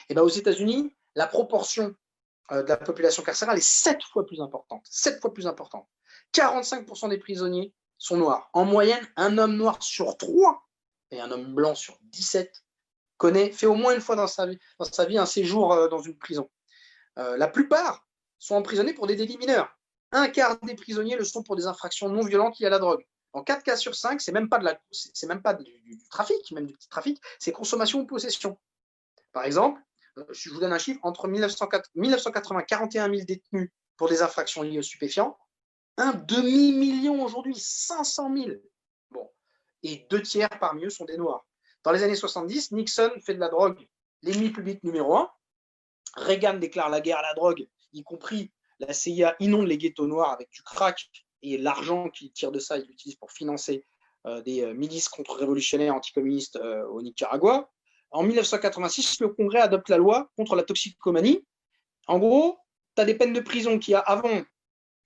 Et ben, aux États-Unis, la proportion de la population carcérale est 7 fois plus importante. 7 fois plus importante. 45% des prisonniers sont noirs. En moyenne, un homme noir sur 3 et un homme blanc sur 17 fait au moins une fois dans sa vie un séjour dans une prison. La plupart sont emprisonnés pour des délits mineurs. Un quart des prisonniers le sont pour des infractions non violentes liées à la drogue. En 4 cas sur 5, c'est même pas du trafic, même du petit trafic, c'est consommation ou possession. Par exemple, je vous donne un chiffre, entre 1980, 41 000 détenus pour des infractions liées aux stupéfiants, un demi-million aujourd'hui, 500 000. Bon. Et 2 tiers parmi eux sont des noirs. Dans les années 70, Nixon fait de la drogue l'ennemi public numéro 1. Reagan déclare la guerre à la drogue, y compris la CIA inonde les ghettos noirs avec du crack et l'argent qu'il tire de ça, il l'utilise pour financer des milices contre-révolutionnaires anticommunistes au Nicaragua. En 1986, le Congrès adopte la loi contre la toxicomanie. En gros, tu as des peines de prison qui, avant,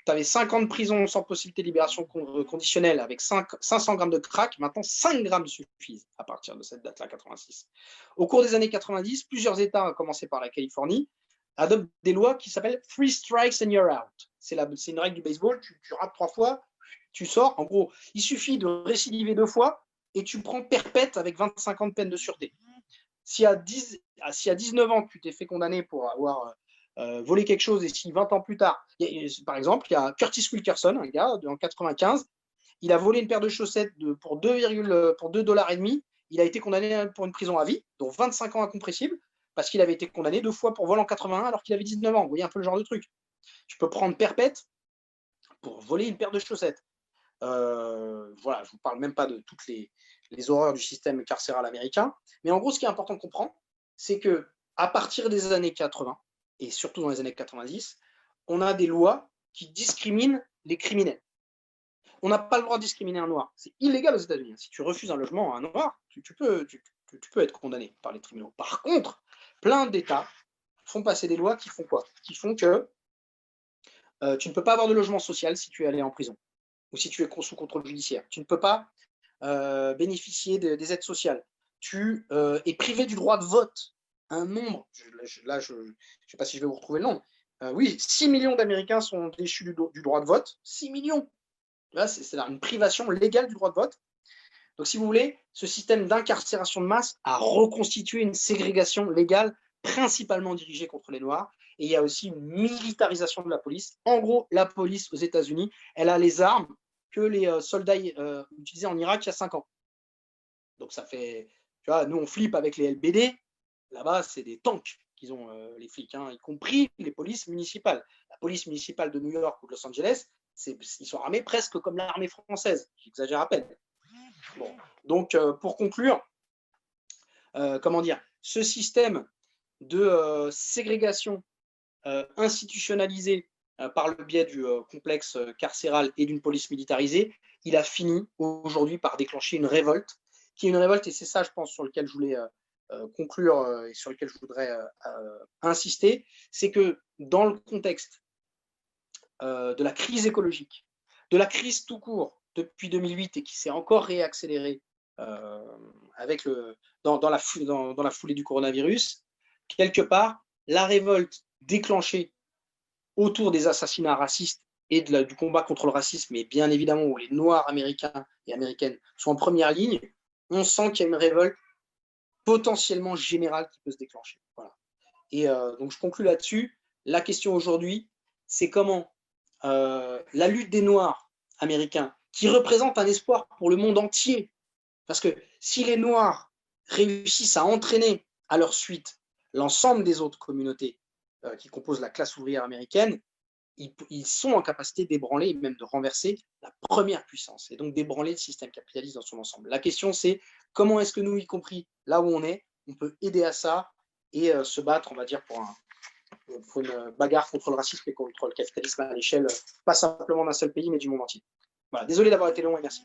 tu avais 5 ans de prison sans possibilité de libération conditionnelle avec 500 grammes de crack. Maintenant, 5 grammes suffisent à partir de cette date-là, 86. Au cours des années 90, plusieurs États, à commencer par la Californie, adoptent des lois qui s'appellent « Three strikes and you're out ». C'est une règle du baseball, tu rates 3 fois, tu sors. En gros, il suffit de récidiver 2 fois et tu prends perpète avec 25 ans de peine de sûreté. Si à 19 ans, tu t'es fait condamner pour avoir volé quelque chose et si 20 ans plus tard, par exemple, il y a Curtis Wilkerson, un gars en 95, il a volé une paire de chaussettes pour 2,5 $. Il a été condamné pour une prison à vie, dont 25 ans incompressibles, parce qu'il avait été condamné 2 fois pour vol en 81 alors qu'il avait 19 ans. Vous voyez un peu le genre de truc. Tu peux prendre perpète pour voler une paire de chaussettes. Voilà, je ne vous parle même pas de toutes les horreurs du système carcéral américain. Mais en gros, ce qui est important de comprendre, c'est qu'à partir des années 80, et surtout dans les années 90, on a des lois qui discriminent les criminels. On n'a pas le droit de discriminer un noir. C'est illégal aux États-Unis. Si tu refuses un logement à un noir, tu peux être condamné par les tribunaux. Par contre, plein d'États font passer des lois qui font quoi? Qui font que tu ne peux pas avoir de logement social si tu es allé en prison ou si tu es sous contrôle judiciaire. Tu ne peux pas bénéficier des aides sociales. Tu es privé du droit de vote. Un nombre, là, je ne sais pas si je vais vous retrouver le nombre. Oui, 6 millions d'Américains sont déchus du droit de vote. 6 millions. Là, c'est une privation légale du droit de vote. Donc, si vous voulez, ce système d'incarcération de masse a reconstitué une ségrégation légale principalement dirigée contre les Noirs. Et il y a aussi une militarisation de la police. En gros, la police aux États-Unis, elle a les armes que les soldats utilisaient en Irak il y a 5 ans. Donc, ça fait, tu vois, nous, on flippe avec les LBD. Là-bas, c'est des tanks qu'ils ont, les flics, hein, y compris les polices municipales. La police municipale de New York ou de Los Angeles, ils sont armés presque comme l'armée française. J'exagère à peine. Bon. Donc, pour conclure, comment dire, ce système de ségrégation institutionnalisée par le biais du complexe carcéral et d'une police militarisée, il a fini aujourd'hui par déclencher une révolte, qui est une révolte, et c'est ça, je pense, sur lequel je voulais conclure et sur lequel je voudrais insister, c'est que dans le contexte de la crise écologique, de la crise tout court depuis 2008 et qui s'est encore réaccélérée dans la foulée du coronavirus, quelque part, la révolte déclenchée autour des assassinats racistes et du combat contre le racisme, et bien évidemment où les Noirs américains et américaines sont en première ligne, on sent qu'il y a une révolte potentiellement générale qui peut se déclencher. Voilà. Et donc, je conclue là-dessus. La question aujourd'hui, c'est comment la lutte des Noirs américains, qui représente un espoir pour le monde entier, parce que si les Noirs réussissent à entraîner à leur suite l'ensemble des autres communautés qui composent la classe ouvrière américaine, ils sont en capacité d'ébranler et même de renverser la première puissance, et donc d'ébranler le système capitaliste dans son ensemble. La question, c'est comment est-ce que nous, y compris là où on peut aider à ça et se battre, on va dire, pour une bagarre contre le racisme et contre le capitalisme à l'échelle, pas simplement d'un seul pays, mais du monde entier. Voilà. Désolé d'avoir été long et merci.